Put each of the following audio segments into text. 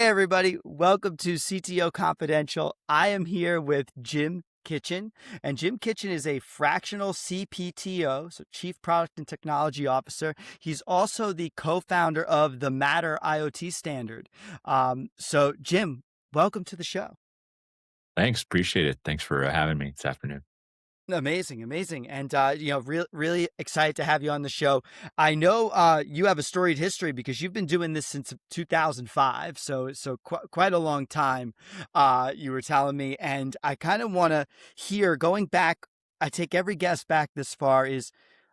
everybody, welcome to CTO Confidential. I am here with Jim Kitchen, and Jim Kitchen is a fractional CPTO, so Chief Product and Technology Officer. He's also the co-founder of the Matter IoT standard. So Jim, welcome to the show. Thanks. Appreciate it. Thanks for having me this afternoon. Amazing, amazing, and really excited to have you on the show. I know you have a storied history because you've been doing this since 2005, so quite a long time. You were telling me, and I kind of want to hear going back. I take every guest back this far. Is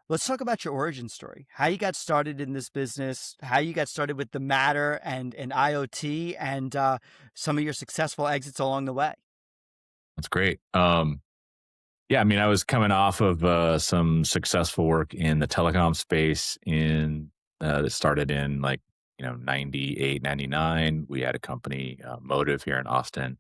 let's talk about your origin story, how you got started in this business, how you got started with the Matter and IoT, and some of your successful exits along the way. That's great. Yeah, I mean, I was coming off of some successful work in the telecom space that started in 98, 99. We had a company, Motive here in Austin,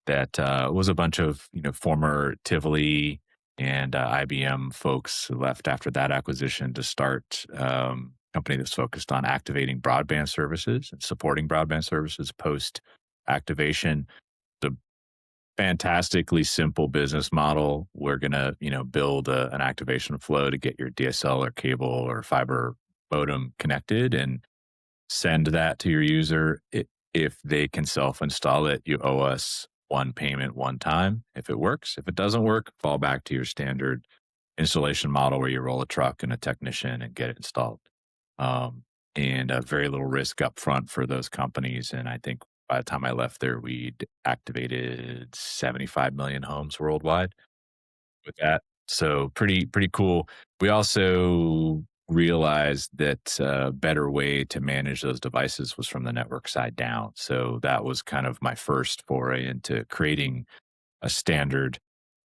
that was a bunch of, former Tivoli and IBM folks who left after that acquisition to start a company that's focused on activating broadband services and supporting broadband services post activation. Fantastically simple business model. We're gonna, build an activation flow to get your DSL or cable or fiber modem connected and send that to your user. If they can self-install it, you owe us one payment one time if it works. If it doesn't work, fall back to your standard installation model where you roll a truck and a technician and get it installed. And very little risk up front for those companies. And I think by the time I left there, we'd activated 75 million homes worldwide with that. So pretty cool. We also realized that a better way to manage those devices was from the network side down. So that was kind of my first foray into creating a standard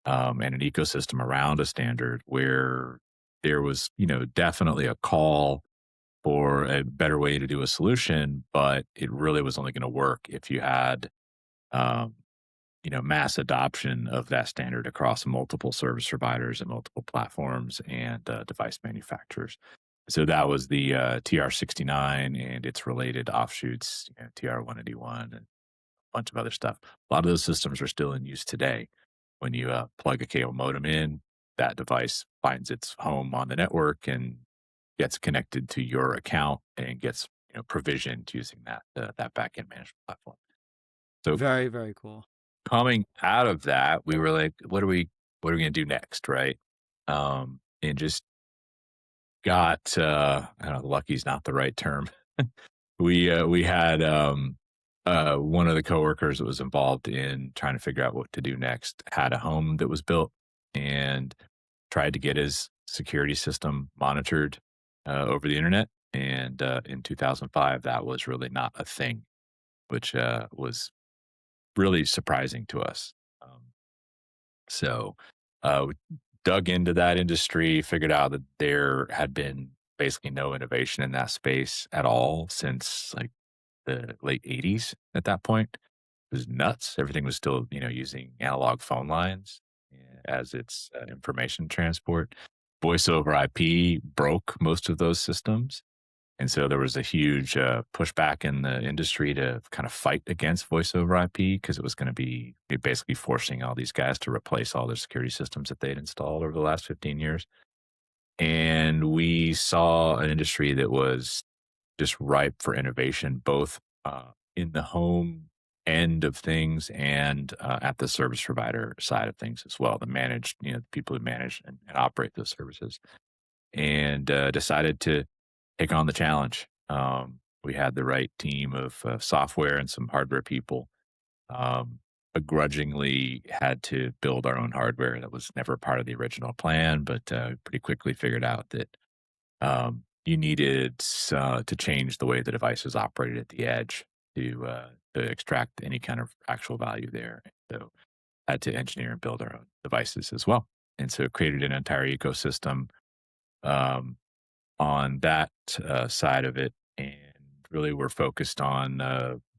and an ecosystem around a standard where there was, definitely a call for a better way to do a solution, but it really was only going to work if you had, um, mass adoption of that standard across multiple service providers and multiple platforms and device manufacturers. So that was the TR69 and its related offshoots, TR181 and a bunch of other stuff. A lot of those systems are still in use today. When you plug a cable modem in, that device finds its home on the network and gets connected to your account and gets provisioned using that backend management platform. So Very, very cool. coming out of that, we were like, what are we gonna do next, right? And just got I don't know, lucky is not the right term. We had one of the coworkers that was involved in trying to figure out what to do next had a home that was built and tried to get his security system monitored over the internet. And in 2005, that was really not a thing, which was really surprising to us. We dug into that industry, figured out that there had been basically no innovation in that space at all since like the late 80s at that point. It was nuts. Everything was still, using analog phone lines as its information transport. Voice over IP broke most of those systems. And so there was a huge pushback in the industry to kind of fight against voice over IP because it was going to be basically forcing all these guys to replace all their security systems that they'd installed over the last 15 years. And we saw an industry that was just ripe for innovation, both in the home end of things and at the service provider side of things as well, the managed, the people who manage and operate those services, and decided to take on the challenge. We had the right team of software and some hardware people. Begrudgingly had to build our own hardware. That was never part of the original plan, but pretty quickly figured out that you needed to change the way the devices operated at the edge to extract any kind of actual value there. So had to engineer and build our own devices as well. And so created an entire ecosystem um, on that side of it. And really we're focused on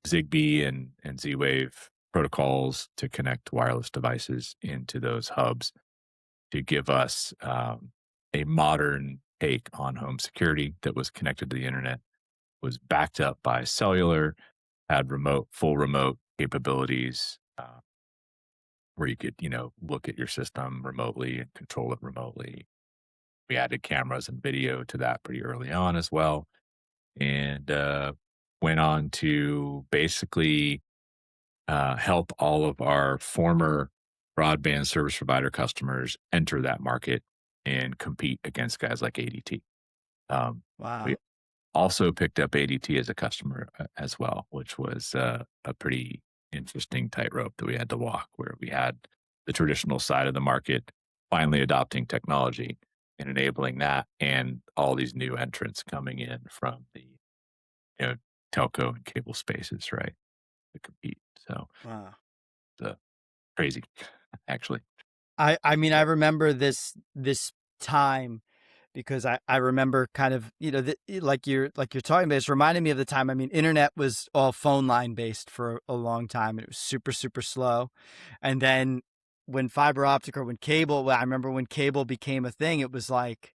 Zigbee and Z-Wave protocols to connect wireless devices into those hubs to give us a modern take on home security that was connected to the internet, was backed up by cellular, had full remote capabilities, where you could, look at your system remotely and control it remotely. We added cameras and video to that pretty early on as well, and went on to basically help all of our former broadband service provider customers enter that market and compete against guys like ADT. We Wow. also picked up ADT as a customer as well, which was a pretty interesting tightrope that we had to walk, where we had the traditional side of the market finally adopting technology and enabling that, and all these new entrants coming in from the you know telco and cable spaces, right, to compete. So Wow. uh, crazy, actually. I mean, I remember this time because I remember kind of, like you're talking about, it's reminding me of the time. I mean, internet was all phone line based for a long time, and it was super, super slow. And then when fiber optic or when cable, well, I remember when cable became a thing, it was like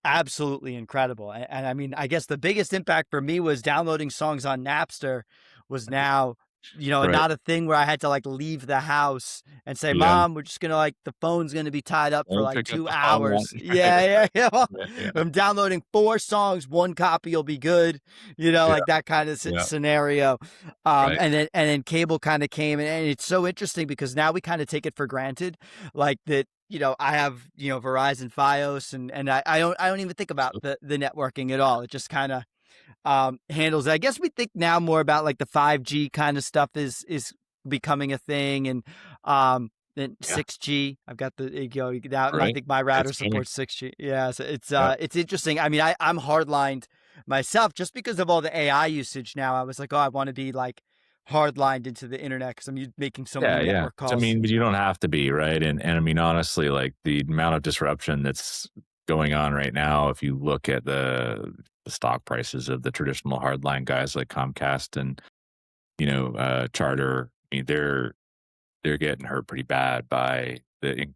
absolutely incredible. And I mean, I guess the biggest impact for me was downloading songs on Napster was now, Right. not a thing where I had to like leave the house and say, Yeah. Mom, we're just gonna like the phone's gonna be tied up for Don't like pick up two the phone. hours. Right. Yeah, yeah, yeah. Well, Yeah. Yeah. I'm downloading four songs, one copy will be good, Yeah. like that kind of Yeah. scenario. Right. And then cable kind of came, and it's so interesting because now we kind of take it for granted, like that. I have, Verizon Fios, and I don't even think about the networking at all. It just kind of handles it. I guess we think now more about like the 5G kind of stuff is becoming a thing, and then Yeah. 6G. I've got the that I Right. think my It's router coming. supports 6G. Yeah, so Yep. it's interesting. I mean, I'm hardlined myself just because of all the AI usage now. I was like, oh, I want to be like hardlined into the internet because I'm making so many Yeah, yeah. network I calls. mean, but you don't have to be, right? And I mean, honestly, like the amount of disruption that's going on right now, if you look at the stock prices of the traditional hardline guys like Comcast and Charter, I mean, they're getting hurt pretty bad by the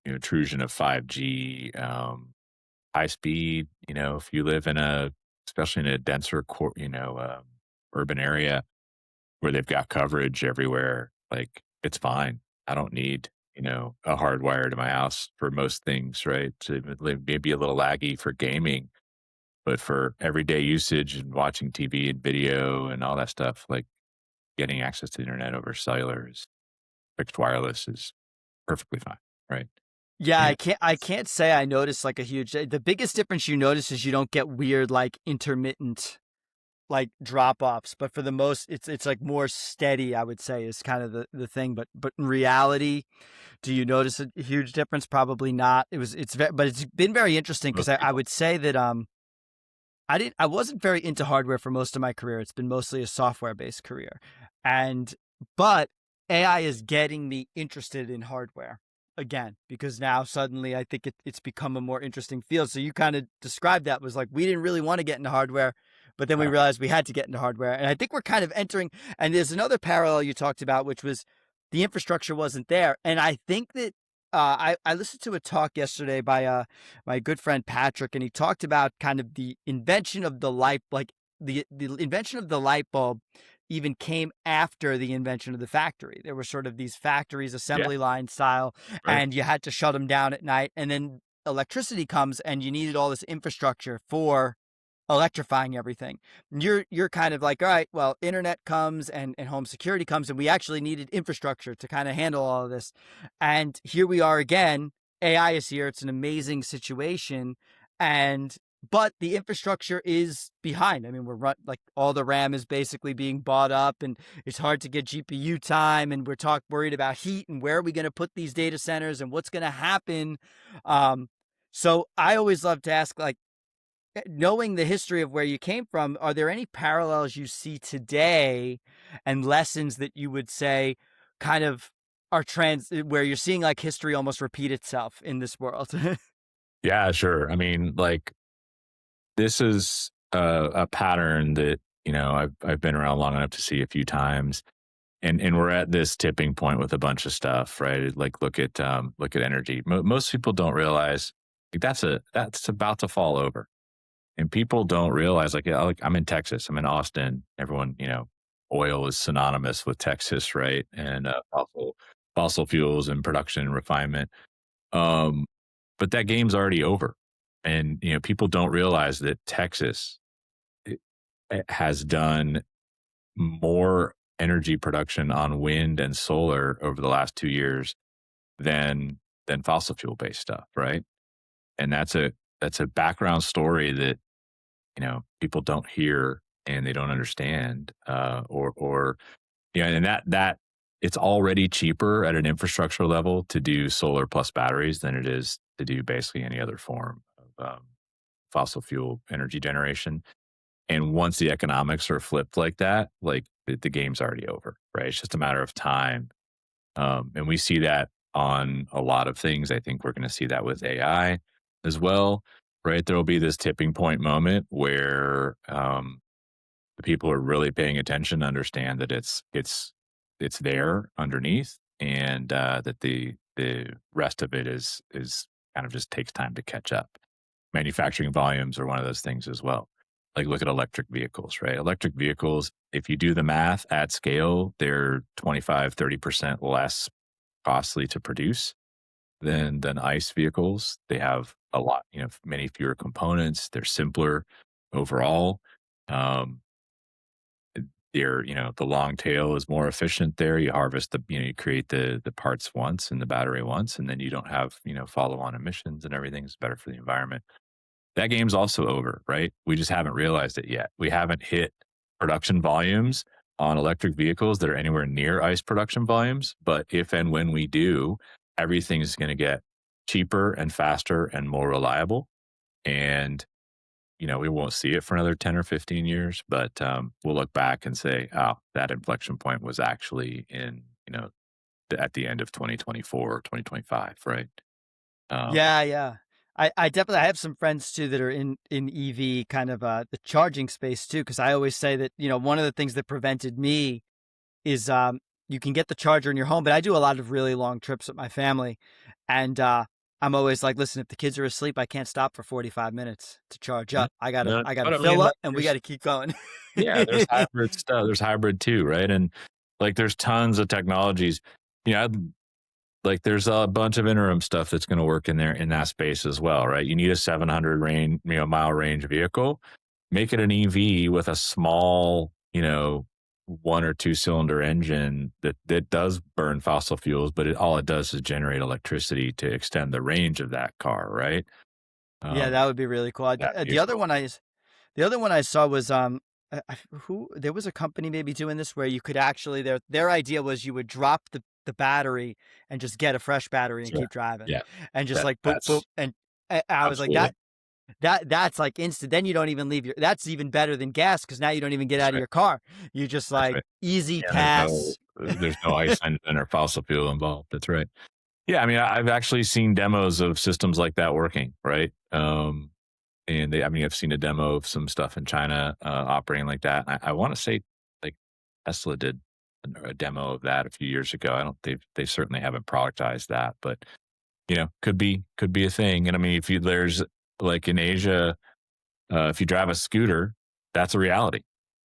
intrusion of 5G, high speed. If you live especially in a denser urban area where they've got coverage everywhere, like, it's fine. I don't need, a hardwire to my house for most things, right? So maybe a little laggy for gaming, but for everyday usage and watching TV and video and all that stuff, like getting access to the internet over cellular fixed wireless is perfectly fine, right? Yeah, And I can't say I noticed like a huge the biggest difference you notice is you don't get weird like intermittent like drop offs, but for the most it's like more steady, I would say is kind of the thing. But in reality, do you notice a huge difference? Probably not. But it's been very interesting because most I people, would say that I wasn't very into hardware for most of my career. It's been mostly a software based career. And but AI is getting me interested in hardware again because now suddenly I think it's become a more interesting field. So you kind of described that was like we didn't really want to get into hardware, but then we uh, realized we had to get into hardware. And I think we're kind of entering, and there's another parallel you talked about, which was the infrastructure wasn't there. And I think that I listened to a talk yesterday by my good friend Patrick, and he talked about kind of the invention of the light, like the invention of the light bulb even came after the invention of the factory. There were sort of these factories, yeah, assembly line style, right. and you had to shut them down at night. And then electricity comes, and you needed all this infrastructure for electrifying everything. You're kind of like, all right, well, internet comes and home security comes, and we actually needed infrastructure to kind of handle all of this. And here we are again. AI is here. It's an amazing situation. And but the infrastructure is behind. I mean, like all the RAM is basically being bought up, and it's hard to get GPU time. And we're worried about heat and where are we going to put these data centers and what's going to happen. Um, so I always love to ask, like, knowing the history of where you came from, are there any parallels you see today and lessons that you would say kind of are where you're seeing like history almost repeat itself in this world? Yeah, sure. I mean, like, this is a pattern that I've been around long enough to see a few times, and we're at this tipping point with a bunch of stuff, right? Like, look at energy. Most people don't realize, like, that's about to fall over. And people don't realize, like, yeah, like I'm in Texas, I'm in Austin. Everyone, oil is synonymous with Texas, right? And fossil fuels and production and refinement. Um, but that game's already over, and people don't realize that Texas it, it has done more energy production on wind and solar over the last 2 years than fossil fuel based stuff, right? And that's a background story that people don't hear and they don't understand, or and that it's already cheaper at an infrastructure level to do solar plus batteries than it is to do basically any other form of fossil fuel energy generation. And once the economics are flipped like that, like the game's already over, right? It's just a matter of time, and we see that on a lot of things. I think we're going to see that with AI as well, right? There will be this tipping point moment where the people who are really paying attention understand that it's there underneath, and that the rest of it is kind of just takes time to catch up. Manufacturing volumes are one of those things as well. Like look at electric vehicles, right? Electric vehicles, if you do the math at scale, they're 25-30% less costly to produce than ICE vehicles. They have a lot, many fewer components. They're simpler overall. Um, the long tail is more efficient there. You harvest you create the parts once and the battery once, and then you don't have, follow on emissions and everything's better for the environment. That game's also over, right? We just haven't realized it yet. We haven't hit production volumes on electric vehicles that are anywhere near ICE production volumes. But if and when we do, everything is going to get cheaper and faster and more reliable. And, we won't see it for another 10 or 15 years, but we'll look back and say, oh, that inflection point was actually in, at the end of 2024 or 2025, right? Um, Yeah, yeah. I definitely I have some friends too that are in EV kind of the charging space too, because I always say that, one of the things that prevented me is you can get the charger in your home, but I do a lot of really long trips with my family. And I'm always like, listen, if the kids are asleep, I can't stop for 45 minutes to charge yeah, up. I gotta but I fill mean, up like, and we there's gotta keep going. there's hybrid stuff. There's hybrid too, right? And like, there's tons of technologies. I'd like there's a bunch of interim stuff that's going to work in there in that space as well, right? You need a 700 mile range vehicle. Make it an EV with a small, one or two cylinder engine that does burn fossil fuels, but all it does is generate electricity to extend the range of that car, right? Yeah, Um, that would be really cool. that'd be The other useful. one the other one I saw was who there was a company maybe doing this where you could actually their idea was you would drop the battery and just get a fresh battery and Sure. keep driving Yeah, and just like boop boop that's and I was like absolutely that's like instant. Then you don't even leave your. That's even better than gas because now you don't even get that's out of right. your car. You just That's like right. easy And pass. there's no ice engine or fossil fuel involved. That's right. Yeah, I mean, I've actually seen demos of systems like that working, right? And I've seen a demo of some stuff in China operating like that. I want to say, like Tesla did a demo of that a few years ago. I don't. They certainly haven't productized that, but could be a thing. And I mean, if you there's like in Asia, if you drive a scooter, that's a reality,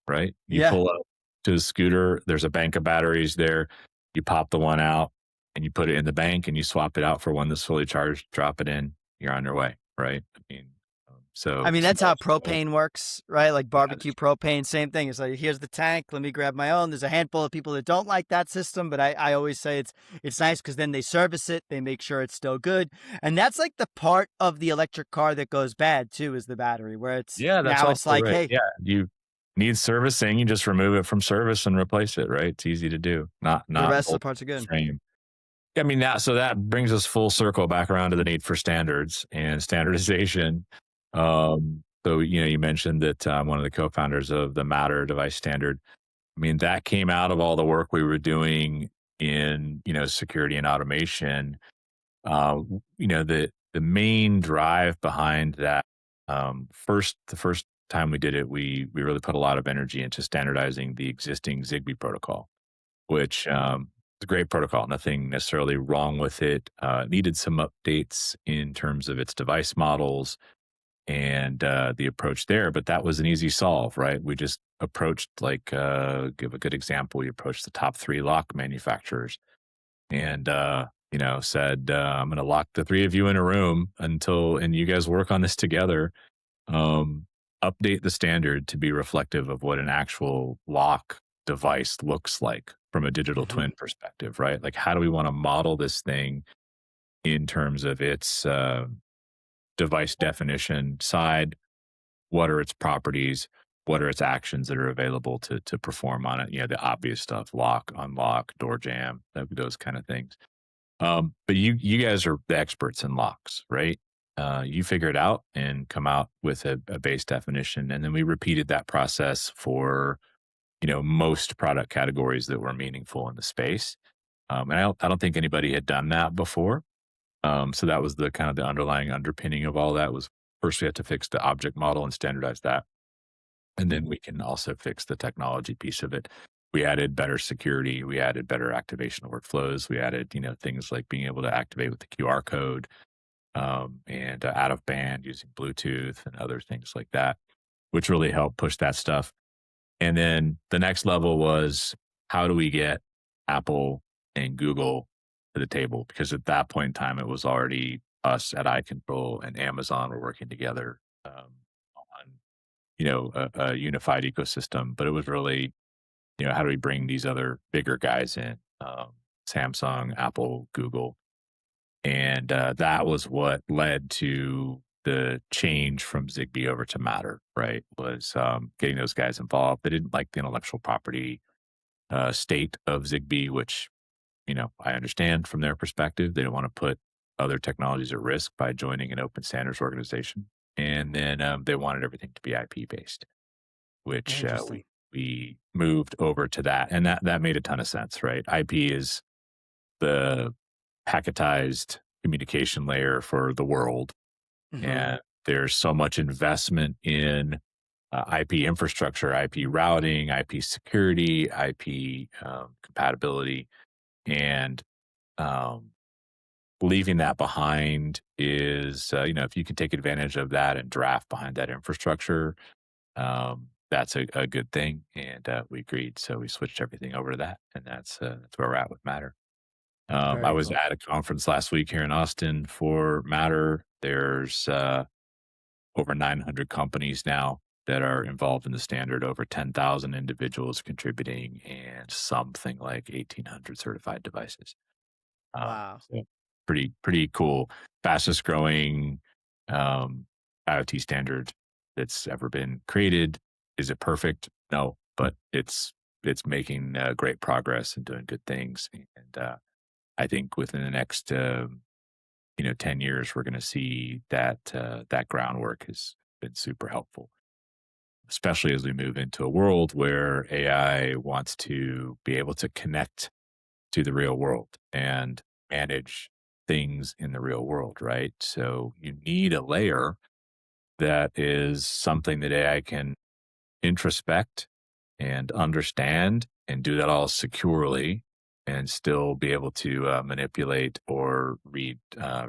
right? You Yeah, pull up to the scooter, there's a bank of batteries there. You pop the one out and you put it in the bank and you swap it out for one that's fully charged, drop it in, you're on your way, right? I mean, I so, mean so that's how that's, propane works, right? Like yeah, barbecue propane, same thing. It's like here's the tank. Let me grab my own. There's a handful of people that don't like that system, but I always say it's nice because then they service it, they make sure it's still good, and that's like the part of the electric car that goes bad too is the battery, where it's yeah, that's now also it's like right. hey, Yeah. You need servicing, you just remove it from service and replace it, right? It's easy to do, the not rest of the bolt parts are good. frame. I mean, so that brings us full circle back around to the need for standards and standardization. So, you mentioned that one of the co-founders of the Matter device standard. I mean, that came out of all the work we were doing in, security and automation. The main drive behind that, the first time we did it, we really put a lot of energy into standardizing the existing Zigbee protocol, which is a great protocol. Nothing necessarily wrong with it. Needed some updates in terms of its device models and the approach there. But that was an easy solve, right? We just approached like give a good example. We approached the top three lock manufacturers and said, I'm going to lock the three of you in a room and you guys work on this together. Um, Update the standard to be reflective of what an actual lock device looks like from a digital Hmm. twin perspective, right? Like, how do we want to model this thing in terms of its device definition side? What are its properties? What are its actions that are available to perform on it? The obvious stuff: lock, unlock, door jam, those kind of things. But you guys are the experts in locks, right? You figure it out and come out with a base definition, and then we repeated that process for most product categories that were meaningful in the space. And I don't think anybody had done that before. So that was the kind of the underlying underpinning of all that was first we had to fix the object model and standardize that, and then we can also fix the technology piece of it. We added better security. We added better activation workflows. We added, things like being able to activate with the QR code and out of band using Bluetooth and other things like that, which really helped push that stuff. And then the next level was how do we get Apple and Google to the table? Because at that point in time, it was already us at iControl and Amazon were working together on a unified ecosystem. But it was really, how do we bring these other bigger guys in? Samsung, Apple, Google. And that was what led to the change from Zigbee over to Matter, right? Was getting those guys involved. They didn't like the intellectual property state of Zigbee, which, I understand from their perspective. They don't want to put other technologies at risk by joining an open standards organization. And then they wanted everything to be IP based, which Interesting. we moved over to that. And that made a ton of sense, right? IP is the packetized communication layer for the world. Hmm. And there's so much investment in IP infrastructure, IP routing, IP security, IP compatibility. And um, leaving that behind is, if you can take advantage of that and draft behind that infrastructure, that's a good thing. And we agreed. So we switched everything over to that. And that's where we're at with Matter. I Very was cool. at a conference last week here in Austin for Matter. There's over 900 companies now that are involved in the standard, over 10,000 individuals contributing, and something like 1,800 certified devices. Wow. So pretty cool. Fastest growing um, IoT standard that's ever been created. Is it perfect? No, but it's making great progress and doing good things. And I think within the next 10 years, we're going to see that that groundwork has been super helpful, especially as we move into a world where AI wants to be able to connect to the real world and manage things in the real world, right? So you need a layer that is something that AI can introspect and understand and do that all securely and still be able to manipulate or read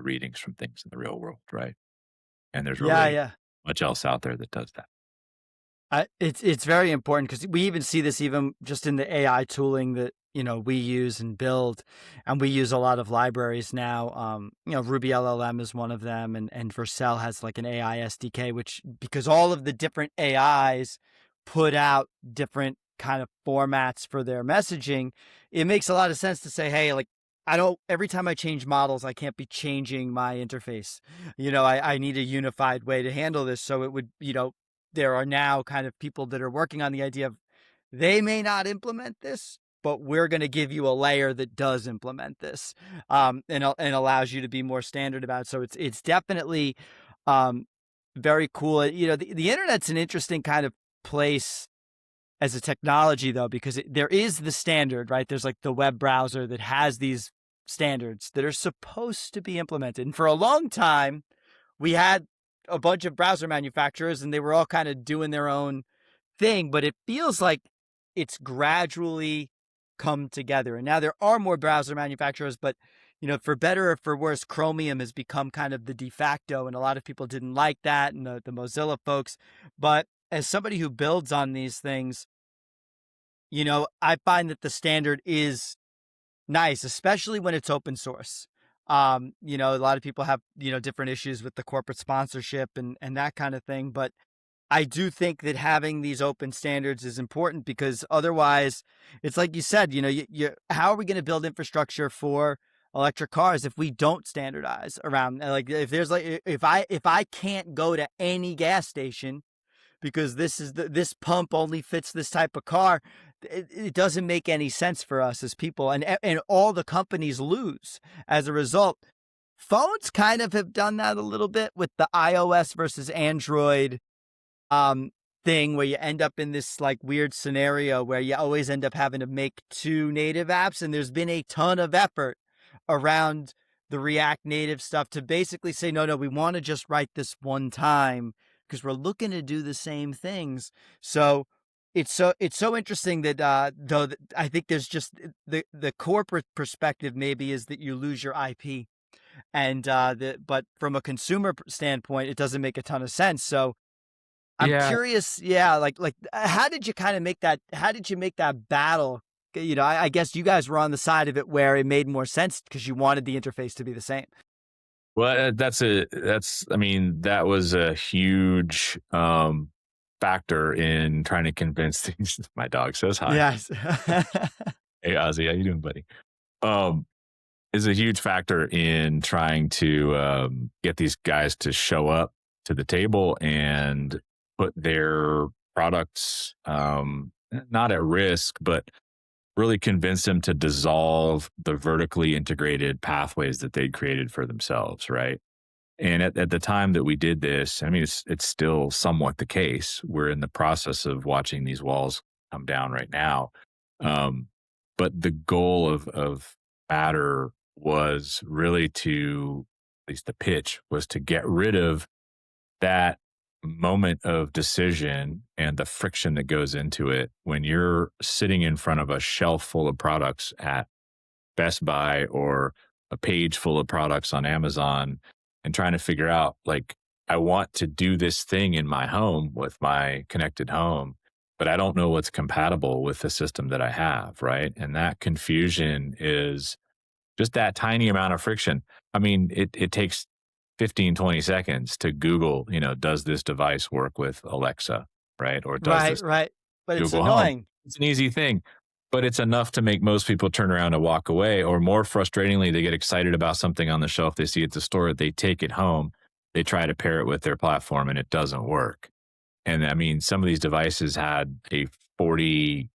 readings from things in the real world, right? And there's Yeah, really yeah. much else out there that does that. It's very important because we even see this even just in the AI tooling that we use and build, and we use a lot of libraries now. Ruby LLM is one of them, and Vercel has like an AI SDK, which because all of the different AIs put out different kind of formats for their messaging, it makes a lot of sense to say, hey, like I don't every time I change models, I can't be changing my interface. I need a unified way to handle this, so it would there are now kind of people that are working on the idea of they may not implement this, but we're going to give you a layer that does implement this, and allows you to be more standard about it. So it's definitely um, very cool. The internet's an interesting kind of place as a technology, though, because there is the standard, right? There's like the web browser that has these standards that are supposed to be implemented, and for a long time we had a bunch of browser manufacturers and they were all kind of doing their own thing, but it feels like it's gradually come together. And now there are more browser manufacturers, but for better or for worse, Chromium has become kind of the de facto, and a lot of people didn't like that, and the Mozilla folks. But as somebody who builds on these things, I find that the standard is nice, especially when it's open source. A lot of people have, different issues with the corporate sponsorship and that kind of thing, but I do think that having these open standards is important because otherwise, it's like you said, how are we going to build infrastructure for electric cars if we don't standardize around, like, if there's like, if I can't go to any gas station because this pump only fits this type of car, it doesn't make any sense for us as people, and all the companies lose as a result. Phones kind of have done that a little bit with the iOS versus Android um thing, where you end up in this like weird scenario where you always end up having to make two native apps, and there's been a ton of effort around the React Native stuff to basically say, no, we want to just write this one time because we're looking to do the same things. So it's so interesting that though I think there's just the corporate perspective maybe is that you lose your IP, and but from a consumer standpoint, it doesn't make a ton of sense. So I'm Yeah. curious, yeah, like how did you kind of make that? How did you make that battle? I guess you guys were on the side of it where it made more sense because you wanted the interface to be the same. Well, I mean, that was a huge factor in trying to convince these. My dog says hi. Yes. Hey, Ozzy, how you doing, buddy? Um, is a huge factor in trying to get these guys to show up to the table and put their products not at risk, but really convince them to dissolve the vertically integrated pathways that they'd created for themselves, right? And at the time that we did this, I mean, it's still somewhat the case. We're in the process of watching these walls come down right now. Um, but the goal of Matter was really to, at least the pitch was to get rid of that moment of decision and the friction that goes into it when you're sitting in front of a shelf full of products at Best Buy or a page full of products on Amazon and trying to figure out, like, I want to do this thing in my home with my connected home, but I don't know what's compatible with the system that I have, right? And that confusion is just that tiny amount of friction. I mean, it takes 15, 20 seconds to Google, does this device work with Alexa, right? Or does Right, this right. But it's Google Home? annoying. It's an easy thing, but it's enough to make most people turn around and walk away. Or more frustratingly, they get excited about something on the shelf they see at the store, they take it home, they try to pair it with their platform, and it doesn't work. And I mean, some of these devices had a 40+%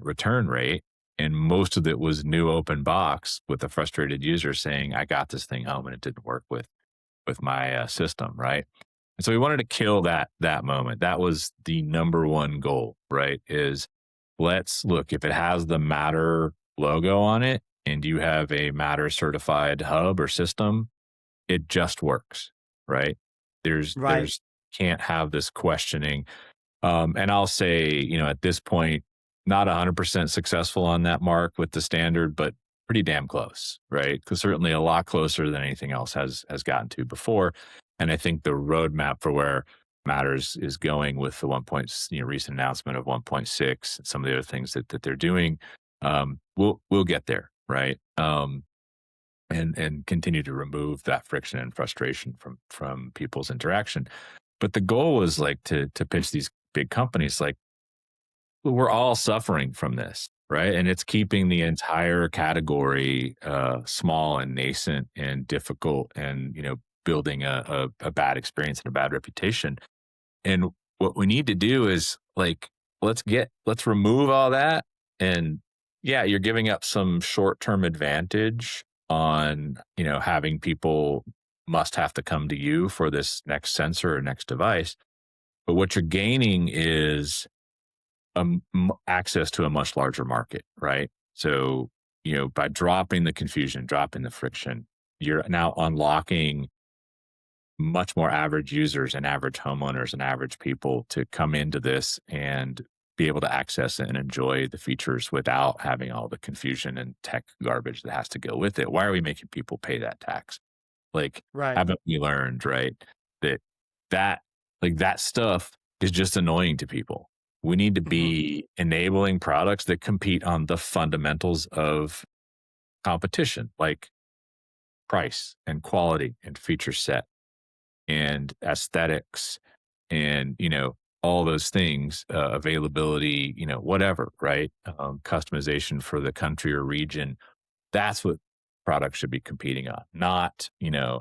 return rate, and most of it was new open box with a frustrated user saying, "I got this thing home and it didn't work with my system," right? And so we wanted to kill that moment. That was the number one goal, right? Is let's look, if it has the Matter logo on it and you have a Matter certified hub or system, it just works, right? Right. There's can't have this questioning. And I'll say, at this point, not 100% successful on that mark with the standard, but pretty damn close, right? Because certainly a lot closer than anything else has gotten to before. And I think the roadmap for where Matters is going with the recent announcement of 1.6, some of the other things that they're doing, we'll get there, right? And continue to remove that friction and frustration from people's interaction. But the goal was like to pitch these big companies like, we're all suffering from this, right? And it's keeping the entire category small and nascent and difficult, and building a bad experience and a bad reputation. And what we need to do is, like, let's remove all that. And yeah, you're giving up some short-term advantage on having people must have to come to you for this next sensor or next device. But what you're gaining is access to a much larger market, right? So, by dropping the confusion, dropping the friction, you're now unlocking much more average users and average homeowners and average people to come into this and be able to access and enjoy the features without having all the confusion and tech garbage that has to go with it. Why are we making people pay that tax? Like, Right. haven't we learned, right? That that that stuff is just annoying to people. We need to Mhm. be enabling products that compete on the fundamentals of competition, like price and quality and feature set and aesthetics and all those things, availability, whatever, right? Customization for the country or region. That's what products should be competing on, not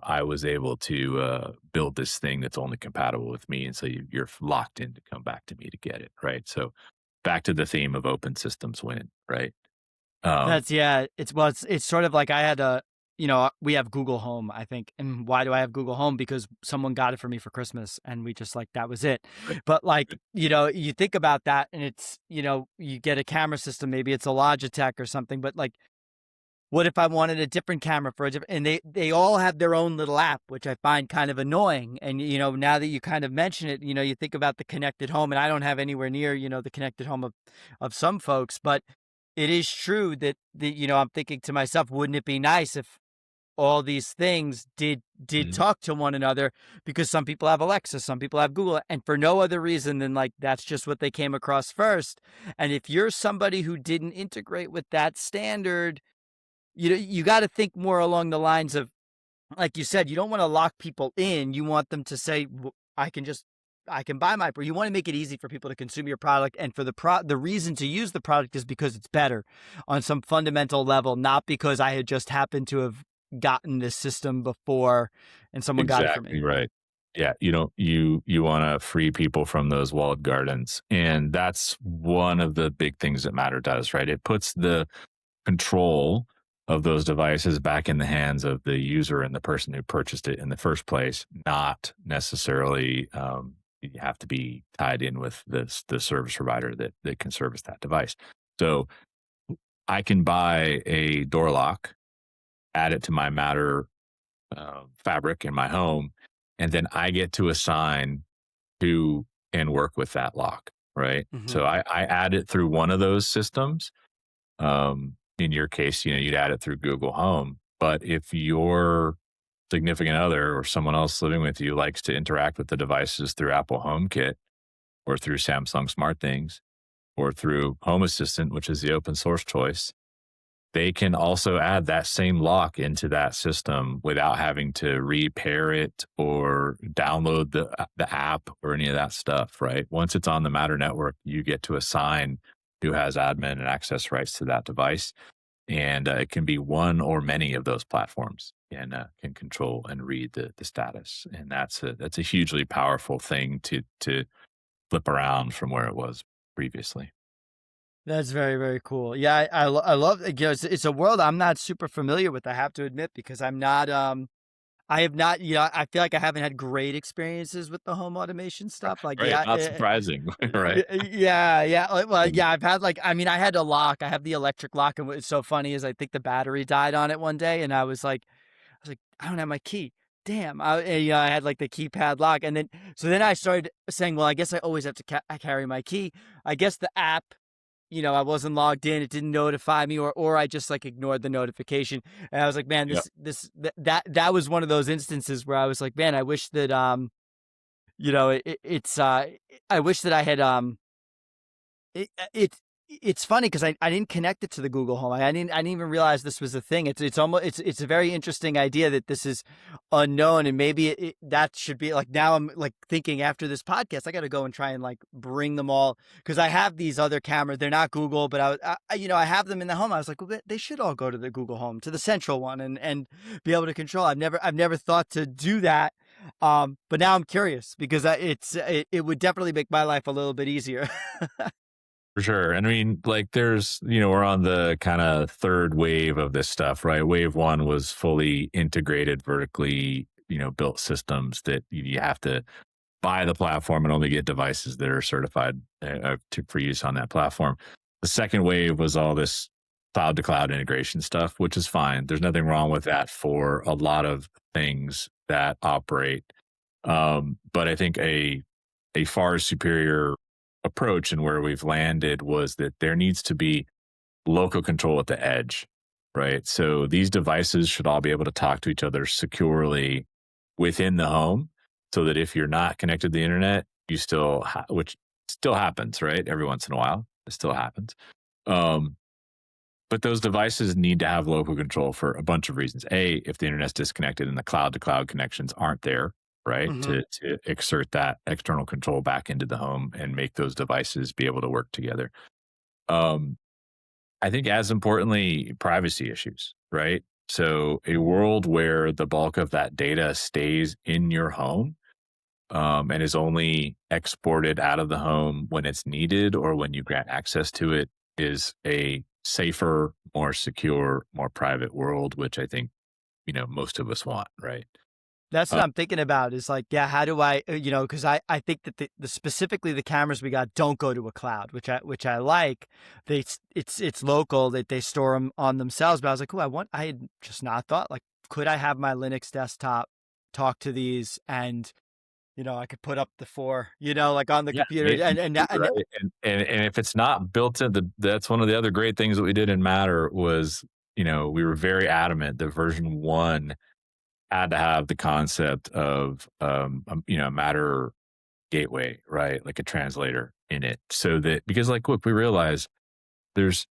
I was able to build this thing that's only compatible with me, and so you're locked in to come back to me to get it, right? So back to the theme of open systems win, right? um That's yeah, it's sort of like I had a we have Google Home, I think. And why do I have Google Home? Because someone got it for me for Christmas and we just like that was it. right, But like, right. you think about that and it's, you get a camera system, maybe it's a Logitech or something, but like what if I wanted a different camera for a different, and they all have their own little app, which I find kind of annoying. And now that you kind of mention it, you think about the connected home, and I don't have anywhere near, the connected home of some folks, but it is true that I'm thinking to myself, wouldn't it be nice if all these things did Mhm. talk to one another? Because some people have Alexa, some people have Google, and for no other reason than like that's just what they came across first. And if you're somebody who didn't integrate with that standard, you got to think more along the lines of, like you said, you don't want to lock people in. You want them to say, I can buy you want to make it easy for people to consume your product. And for the reason to use the product is because it's better on some fundamental level, not because I had just happened to have gotten this system before and someone got it for me. Exactly right. Yeah, you want to free people from those walled gardens, and that's one of the big things that Matter does, right? It puts the control of those devices back in the hands of the user and the person who purchased it in the first place, not necessarily you have to be tied in with the service provider that can service that device. So I can buy a door lock, add it to my Matter fabric in my home, and then I get to assign who can work with that lock, right? Hmm. So I add it through one of those systems. In your case, you'd add it through Google Home. But if your significant other or someone else living with you likes to interact with the devices through Apple HomeKit or through Samsung SmartThings or through Home Assistant, which is the open source choice, they can also add that same lock into that system without having to repair it or download the app or any of that stuff, right? Once it's on the Matter network, you get to assign who has admin and access rights to that device. And it can be one or many of those platforms and can control and read the status. And that's a hugely powerful thing to flip around from where it was previously. That's very, very cool. Yeah, I love, it's a world I'm not super familiar with, I have to admit, because I'm not, I have not, I feel like I haven't had great experiences with the home automation stuff. Like, Right. yeah, Not surprising. Right. yeah, yeah. Well, Um, yeah, I've had like, I mean, I had a lock. I have the electric lock, and what's so funny is I think the battery died on it one day, and I was like, I don't have my key. Damn. I had like the keypad lock, and then so then I started saying, well, I guess I always have to carry my key. I guess the app, I wasn't logged in, it didn't notify me, or I just like ignored the notification. And I was like, man, yeah. that was one of those instances where I was like, man, I wish that it's I wish that I had it, it's funny because I didn't connect it to the Google Home. I didn't even realize this was a thing. It's almost it's a very interesting idea that this is unknown, and maybe that should be like, now I'm like thinking after this podcast, I got to go and try and like bring them all, because I have these other cameras. They're not Google, but I have them in the home. I was like, well, they should all go to the Google Home, to the central one, and be able to control. I've never thought to do that. But now I'm curious because it would definitely make my life a little bit easier. For sure. And I mean, like, we're on the kind of third wave of this stuff, right? Wave one was fully integrated, vertically, built systems that you have to buy the platform and only get devices that are certified for use on that platform. The second wave was all this cloud to cloud integration stuff, which is fine. There's nothing wrong with that for a lot of things that operate. But I think a far superior approach and where we've landed was that there needs to be local control at the edge, right? So these devices should all be able to talk to each other securely within the home so that if you're not connected to the internet, you still, which still happens, right? Every once in a while, it still happens. Um, but those devices need to have local control for a bunch of reasons. A, if the internet's disconnected and the cloud to cloud connections aren't there, right? Hmm. To exert that external control back into the home and make those devices be able to work together. Um, I think as importantly, privacy issues, right? So a world where the bulk of that data stays in your home and is only exported out of the home when it's needed or when you grant access to it is a safer, more secure, more private world, which I think, most of us want, right? That's Uh, what I'm thinking about is like, yeah, how do I, because I think that the specifically the cameras we got don't go to a cloud, which I like. It's local that they store them on themselves. But I was like, oh, I had just not thought like, could I have my Linux desktop talk to these and I could put up the four, like on the yeah, computer maybe, right. And if it's not built into that's one of the other great things that we did in Matter was, we were very adamant that version one had to have the concept of a Matter gateway, right? Like a translator in it. So that because like look, we realize there's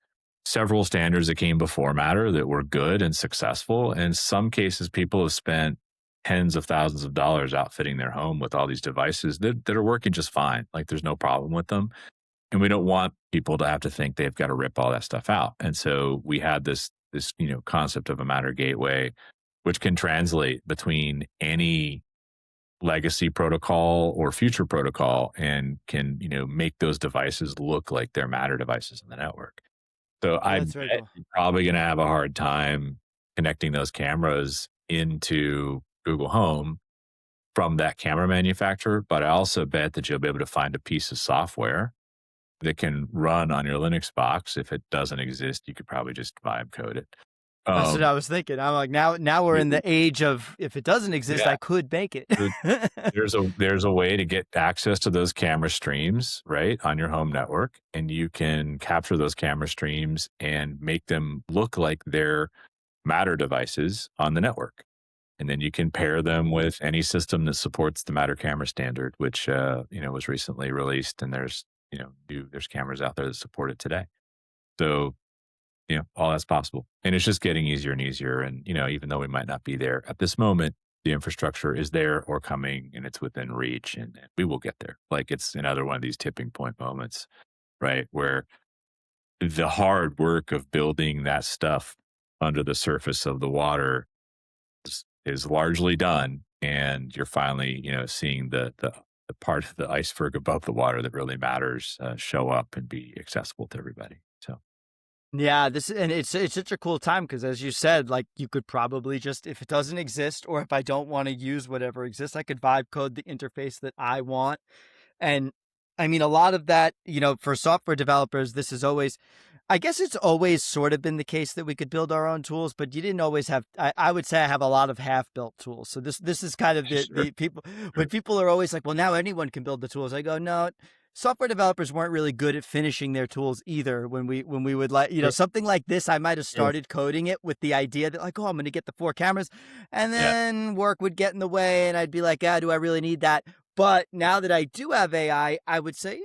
several standards that came before Matter that were good and successful. In some cases, people have spent tens of thousands of dollars outfitting their home with all these devices that are working just fine. Like there's no problem with them. And we don't want people to have to think they've got to rip all that stuff out. And so we had this concept of a Matter gateway, which can translate between any legacy protocol or future protocol and can make those devices look like they're Matter devices in the network. So Oh, I that's very bet cool. you're probably going to have a hard time connecting those cameras into Google Home from that camera manufacturer. But I also bet that you'll be able to find a piece of software that can run on your Linux box. If it doesn't exist, you could probably just vibe code it. That's what Um, I was thinking. I'm like, now we're in the age of if it doesn't exist, yeah, I could make it. so there's a way to get access to those camera streams right on your home network, and you can capture those camera streams and make them look like they're Matter devices on the network. And then you can pair them with any system that supports the Matter camera standard, which was recently released, and there's cameras out there that support it today. So all that's possible. And it's just getting easier and easier. And, even though we might not be there at this moment, the infrastructure is there or coming and it's within reach and we will get there. Like it's another one of these tipping point moments, right? Where the hard work of building that stuff under the surface of the water is largely done. And you're finally, seeing the part of the iceberg above the water that really matters show up and be accessible to everybody. So, Yeah, it's such a cool time because as you said, like you could probably just if it doesn't exist or if I don't want to use whatever exists, I could vibe code the interface that I want. And I mean, a lot of that, for software developers, this is always, I guess it's always sort of been the case that we could build our own tools, but you didn't always have, I would say I have a lot of half built tools. So this is kind of sure. the people, when people are always like, well, now anyone can build the tools. I go, no, software developers weren't really good at finishing their tools either. When we would like, Sure. something like this, I might have Sure. started coding it with the idea that like, oh, I'm going to get the four cameras and Yeah. then work would get in the way. And I'd be like, ah, do I really need that? But now that I do have I would say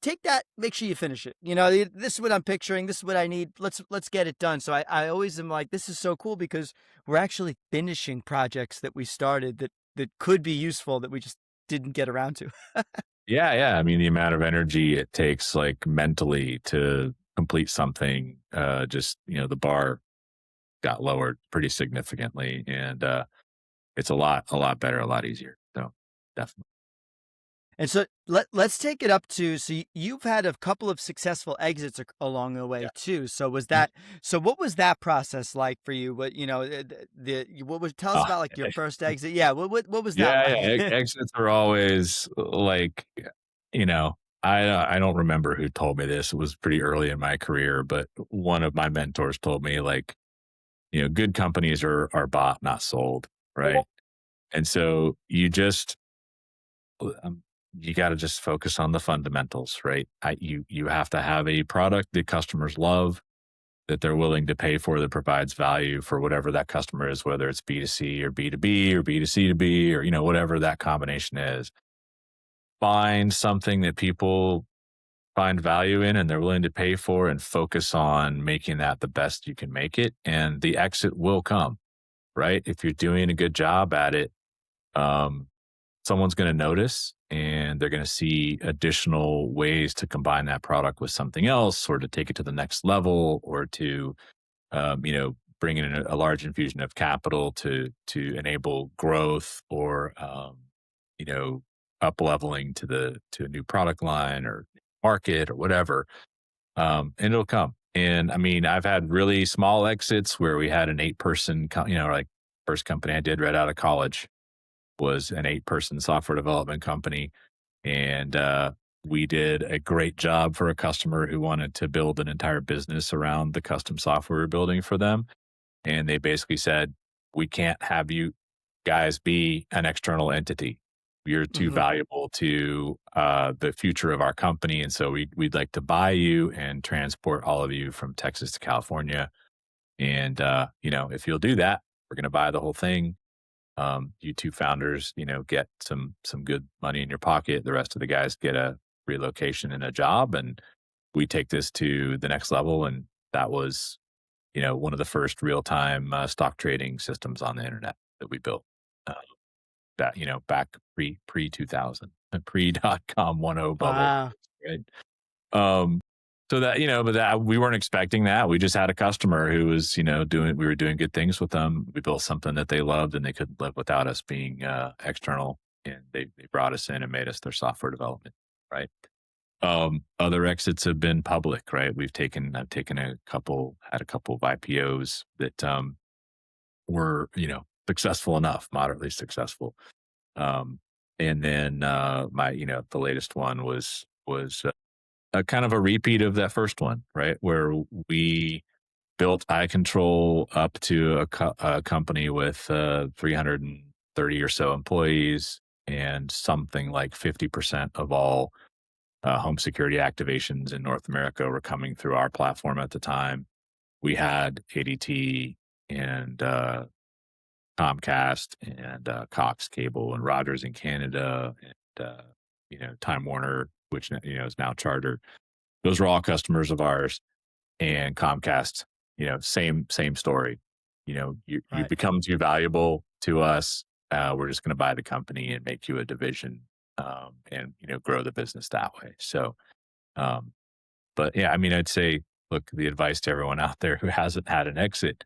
take that, make sure you finish it. This is what I'm picturing. This is what I need. Let's get it done. So I always am like, this is so cool because we're actually finishing projects that we started that could be useful that we just didn't get around to. Yeah, yeah. I mean, the amount of energy it takes, like mentally, to complete something, just the bar got lowered pretty significantly, and it's a lot better, a lot easier. So definitely. And so let's take it up to you've had a couple of successful exits along the way Yeah. too. So was Mhm. that so what was that process like for you? What what was tell us Ah, about like your first exit? Yeah, what was that yeah, like? yeah. Exits are always like, you know, I don't remember who told me this. It was pretty early in my career, but one of my mentors told me like, good companies are bought, not sold, right? And so you just you got to just focus on the fundamentals, right? You have to have a product that customers love, that they're willing to pay for, that provides value for whatever that customer is, whether it's B2C or B2B or B2C to B, or whatever that combination is. Find something that people find value in and they're willing to pay for, and focus on making that the best you can make it, and the exit will come, right? If you're doing a good job at it, um, someone's going to notice, and they're going to see additional ways to combine that product with something else, or to take it to the next level, or to bring in a large infusion of capital to enable growth, or you know up leveling to a new product line or market or whatever. And it'll come. And I mean, I've had really small exits where we had an 8-person, like first company I did right out of college was an 8-person software development company. And we did a great job for a customer who wanted to build an entire business around the custom software we're building for them. And they basically said, we can't have you guys be an external entity. You're too Hmm. valuable to the future of our company. And so we'd like to buy you and transport all of you from Texas to California. And, if you'll do that, we're going to buy the whole thing. You two founders, get some good money in your pocket. The rest of the guys get a relocation and a job. And we take this to the next level. And that was one of the first real time stock trading systems on the internet that we built. Uh, that back pre 2000, pre .com 1.0 bubble, Wow. right? Um, so that but that we weren't expecting that. We just had a customer who was doing we were doing good things with them. We built something that they loved, and they couldn't live without us being external. And they brought us in and made us their software development, right? Other exits have been public, right? I've taken had a couple of IPOs that were, successful enough, moderately successful. Um, and then the latest one was a kind of a repeat of that first one, right? Where we built iControl up to a company with 330 or so employees, and something like 50% of all home security activations in North America were coming through our platform at the time. We had ADT and Comcast and Cox Cable and Rogers in Canada, and Time Warner, which is now Charter. Those were all customers of ours. And Comcast, same story. You Right. become too valuable to us. We're just going to buy the company and make you a division, and grow the business that way. So, um, but yeah, I mean, I'd say, look, the advice to everyone out there who hasn't had an exit: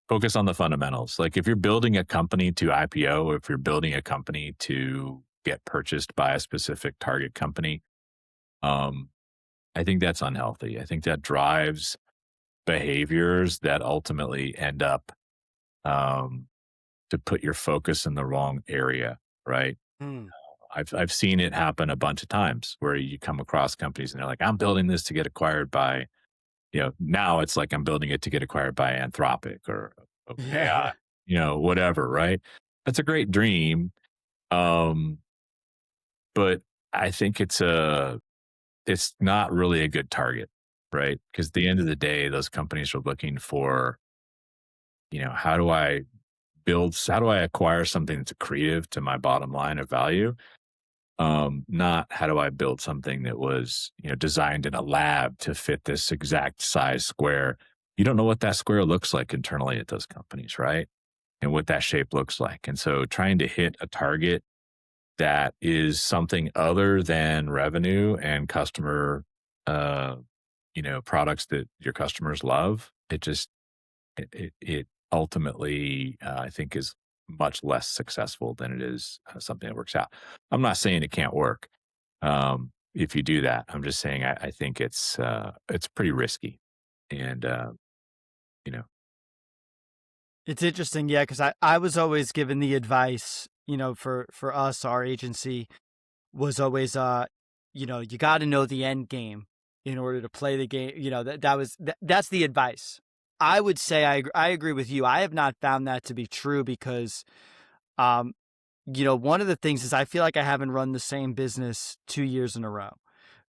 focus on the fundamentals. Like if you're building a company to IPO, or if you're building a company to get purchased by a specific target company, um, I think that's unhealthy. I think that drives behaviors that ultimately end up um, to put your focus in the wrong area, right? Mm. I've seen it happen a bunch of times where you come across companies and they're like, I'm building this to get acquired by, now it's like I'm building it to get acquired by Anthropic or OpenAI, Yeah. whatever, right? That's a great dream. Um, but I think it's not really a good target, right? Because at the end of the day, those companies are looking for, how do I acquire something that's accretive to my bottom line of value? Not how do I build something that was, designed in a lab to fit this exact size square. You don't know what that square looks like internally at those companies, right? And what that shape looks like. And so trying to hit a target that is something other than revenue and customer, uh, products that your customers love, it ultimately, I think, is much less successful than it is something that works out. I'm not saying it can't work if you do that. I'm just saying I think it's pretty risky, and you know, It's interesting, yeah, because I was always given the advice, for us, our agency was always, you got to know the end game in order to play the game. That's the advice. I would say I agree with you. I have not found that to be true because, um, one of the things is I feel like I haven't run the same business 2 years in a row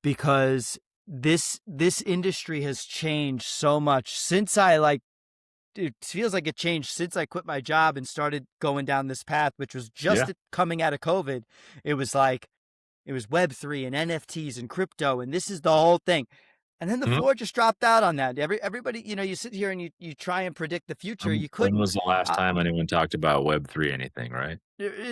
because this industry has changed so much since it feels like it changed since I quit my job and started going down this path, which was Yeah. just coming out of COVID. It was like, it was Web3 and NFTs and crypto, and this is the whole thing. And then the Mhm. floor just dropped out on that. Everybody, you sit here and you try and predict the future. You When couldn't. was the last Uh, time anyone talked about Web3 anything, right?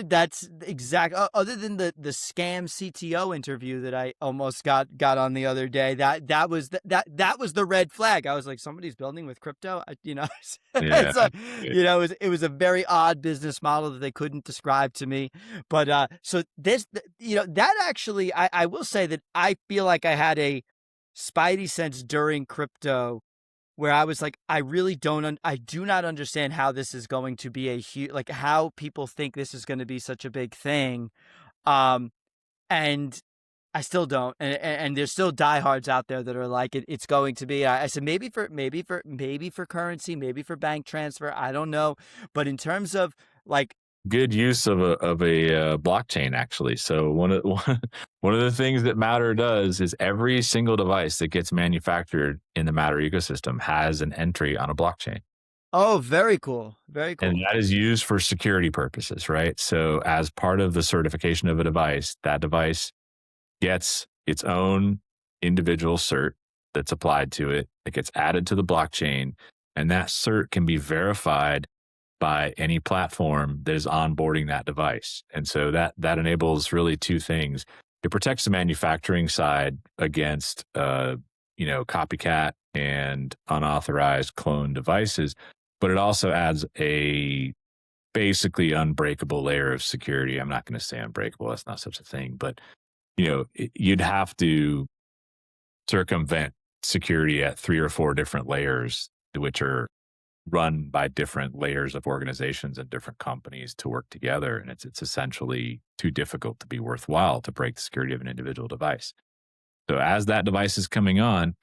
that's exact. Other than the scam CTO interview that I almost got on the other day, that was that was the red flag. I was like, somebody's building with crypto. Yeah. It's a, It it was a very odd business model that they couldn't describe to me. But so that actually, I will say that I feel like I had a spidey sense during crypto where I was like, I really I do not understand how this is going to be a huge, like how people think this is going to be such a big thing. Um, and I still don't. And there's still diehards out there that are like, it's going to be, I said, maybe for currency, maybe for bank transfer. I don't know. But in terms of like, good use of a blockchain, actually. So one of the things that Matter does is every single device that gets manufactured in the Matter ecosystem has an entry on a blockchain. oh, very cool. Very And cool. that is used for security purposes, right? So as part of the certification of a device, that device gets its own individual cert that's applied to it. It gets added to the blockchain, and that cert can be verified by any platform that is onboarding that device. And so that enables really two things. It protects the manufacturing side against copycat and unauthorized clone devices, but it also adds a basically unbreakable layer of security. I'm not going to say unbreakable, that's not such a thing, but you'd have to circumvent security at 3 or 4 different layers, which are run by different layers of organizations and different companies to work together. And it's essentially too difficult to be worthwhile to break the security of an individual device. So as that device is coming on,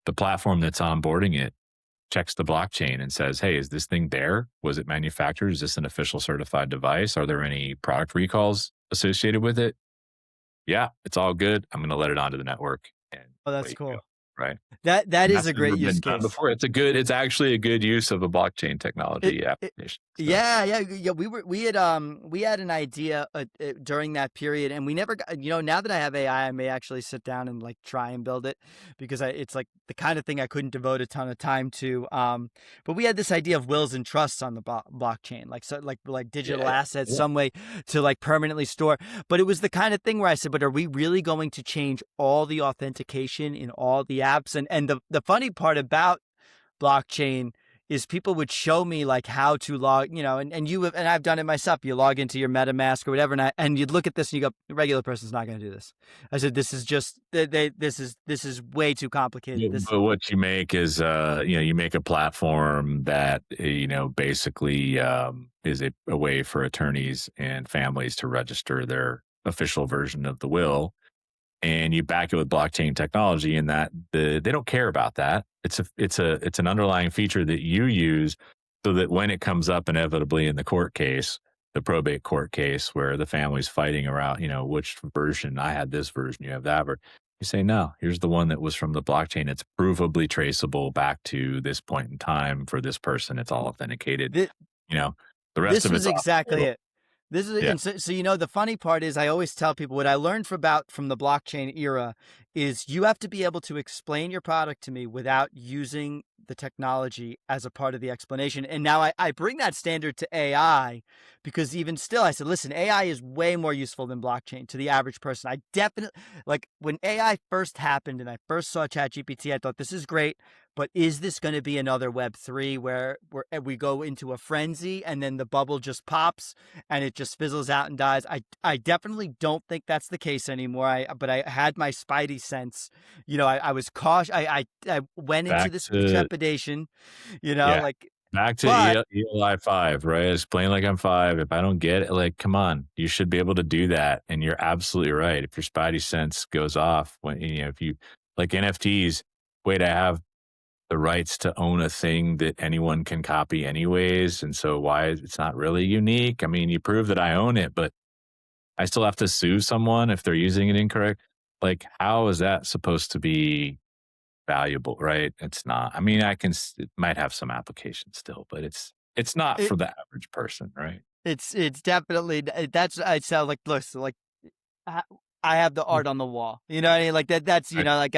the platform that's onboarding it checks the blockchain and says, hey, is this thing there? Was it manufactured? Is this an official certified device? Are there any product recalls associated with it? Yeah, it's all good. I'm going to let it onto the network and Oh, away that's you go. cool. Right. That And is that's a never great use been done case. before. It's actually a good use of a blockchain It, technology it application. So yeah. We had an idea during that period, and we never got. Now that I have AI, I may actually sit down and like try and build it because it's like the kind of thing I couldn't devote a ton of time to. But we had this idea of wills and trusts on the blockchain, like so, like digital yeah, assets, yeah. some way to like permanently store. But it was the kind of thing where I said, but are we really going to change all the authentication in all the apps? And the funny part about blockchain is people would show me like how to log, and I've done it myself. You log into your MetaMask or whatever, and you'd look at this and you go, the regular person's not going to do this. I said, this is just this is way too complicated. This But what you make is, you make a platform that, basically is a way for attorneys and families to register their official version of the will, and you back it with blockchain technology, and that they don't care about that. It's an underlying feature that you use so that when it comes up inevitably in the court case, the probate court case where the family's fighting around, which version, I had this version, you have that version. You say, no, here's the one that was from the blockchain. It's provably traceable back to this point in time for this person. It's all authenticated. this, You know, the rest this of was it's off the exactly table. it. This is, Yeah. and so the funny part is I always tell people what I learned from the blockchain era is you have to be able to explain your product to me without using the technology as a part of the explanation. And now I bring that standard to AI because even still I said, listen, AI is way more useful than blockchain to the average person. I definitely, like, when AI first happened and I first saw ChatGPT, I thought this is great. But is this going to be another Web3 where we go into a frenzy and then the bubble just pops and it just fizzles out and dies? I definitely don't think that's the case anymore. But I had my spidey sense. I was cautious. I went into Back this with to trepidation. Yeah. Like, Back to but ELI 5, right? Explain like I'm 5. If I don't get it, like, come on, you should be able to do that. And you're absolutely right. If your spidey sense goes off when, if you like NFTs, wait, I have the rights to own a thing that anyone can copy anyways. And so why it's not really unique? I mean, you prove that I own it, but I still have to sue someone if they're using it incorrect. Like, how is that supposed to be valuable, right? It's not. I mean, it might have some application still, but it's not It for the average person, right? it's definitely that's I sound like look, so like I I have the Mm. art on the wall. You know what I mean? Like that's Right. like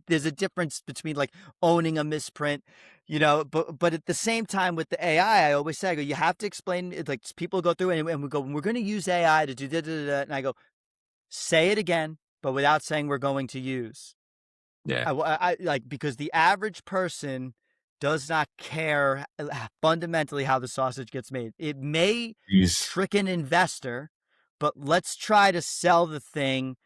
there's a difference between like owning a misprint, but at the same time with the AI, I always say I go, you have to explain it. Like people go through and we go, we're going to use AI to do da, da, da, da," and I go, say it again, but without saying we're going to use. Yeah. Like because the average person does not care fundamentally how the sausage gets made. It may These trick an investor, but let's try to sell the thing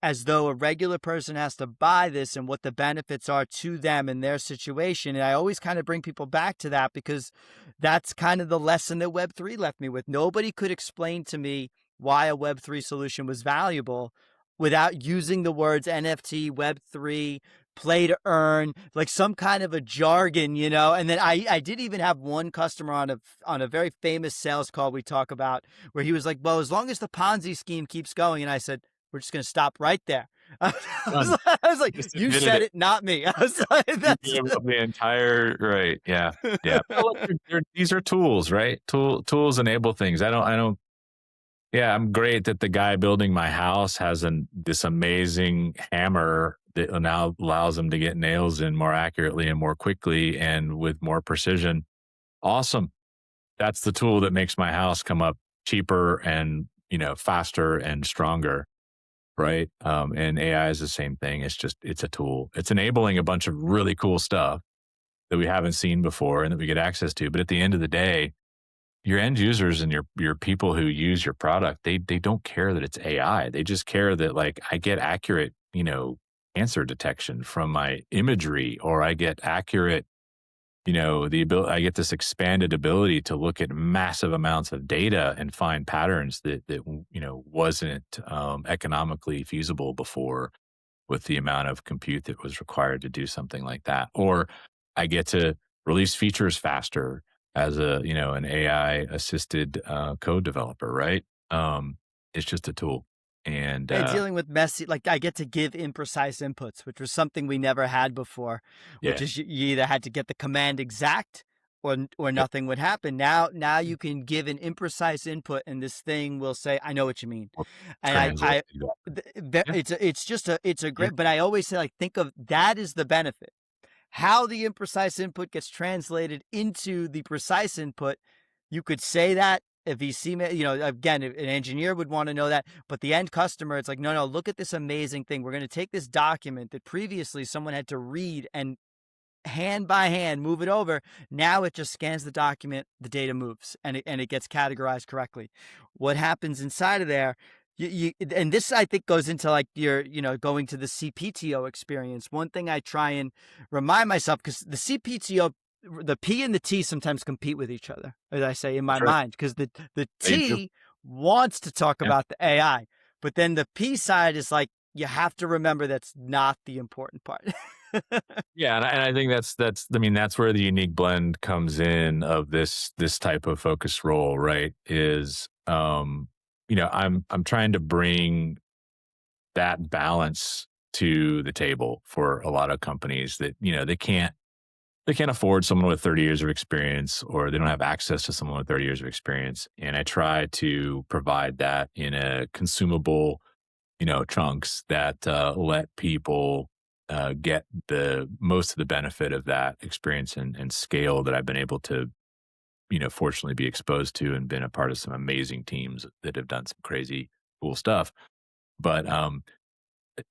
as though a regular person has to buy this and what the benefits are to them in their situation. And I always kind of bring people back to that because that's kind of the lesson that Web3 left me with. Nobody could explain to me why a Web3 solution was valuable without using the words NFT, Web3, play to earn, like some kind of a jargon, And then I did even have one customer on a very famous sales call we talk about where he was like, well, as long as the Ponzi scheme keeps going. And I said, we're just going to stop right there. done. I was like, Just you admitted said it. it, not me. I was like, You that's. gave up the entire right. Yeah. Yeah. But look, these are tools, right? Tools enable things. I don't yeah, I'm great that the guy building my house has this amazing hammer that now allows him to get nails in more accurately and more quickly and with more precision. Awesome. That's the tool that makes my house come up cheaper and, faster and stronger, right? And AI is the same thing. It's a tool. It's enabling a bunch of really cool stuff that we haven't seen before and that we get access to. But at the end of the day, your end users and your people who use your product, they don't care that it's AI. They just care that like I get accurate, cancer detection from my imagery, or I get accurate, the ability. I get this expanded ability to look at massive amounts of data and find patterns that wasn't economically feasible before with the amount of compute that was required to do something like that. Or I get to release features faster as an AI assisted code developer, right? It's just a tool. And And dealing with messy, like I get to give imprecise inputs, which was something we never had before, which yeah, is you either had to get the command exact or yep, nothing would happen. Now you can give an imprecise input and this thing will say, I know what you mean. we'll And translate. Exactly. Yeah, it's a yeah, great, but I always say like, think of that is the benefit. How the imprecise input gets translated into the precise input, you could say that if you see me, again, an engineer would want to know that, but the end customer, it's like, no, no, look at this amazing thing. We're going to take this document that previously someone had to read and hand by hand move it over. Now it just scans the document, the data moves, and it gets categorized correctly. What happens inside of there, and this I think goes into like your going to the CPTO experience. One thing I try and remind myself, because the CPTO, the P and the T sometimes compete with each other, as I say in my that's right. mind, because the They do. T wants to talk Yeah. about the AI, but then the P side is like, you have to remember that's not the important part. Yeah, and I think that's I mean, that's where the unique blend comes in of this type of focus role, right? Is I'm trying to bring that balance to the table for a lot of companies that, they can't afford someone with 30 years of experience, or they don't have access to someone with 30 years of experience. And I try to provide that in a consumable, chunks that let people get the most of the benefit of that experience and scale that I've been able to, fortunately be exposed to and been a part of some amazing teams that have done some crazy cool stuff. But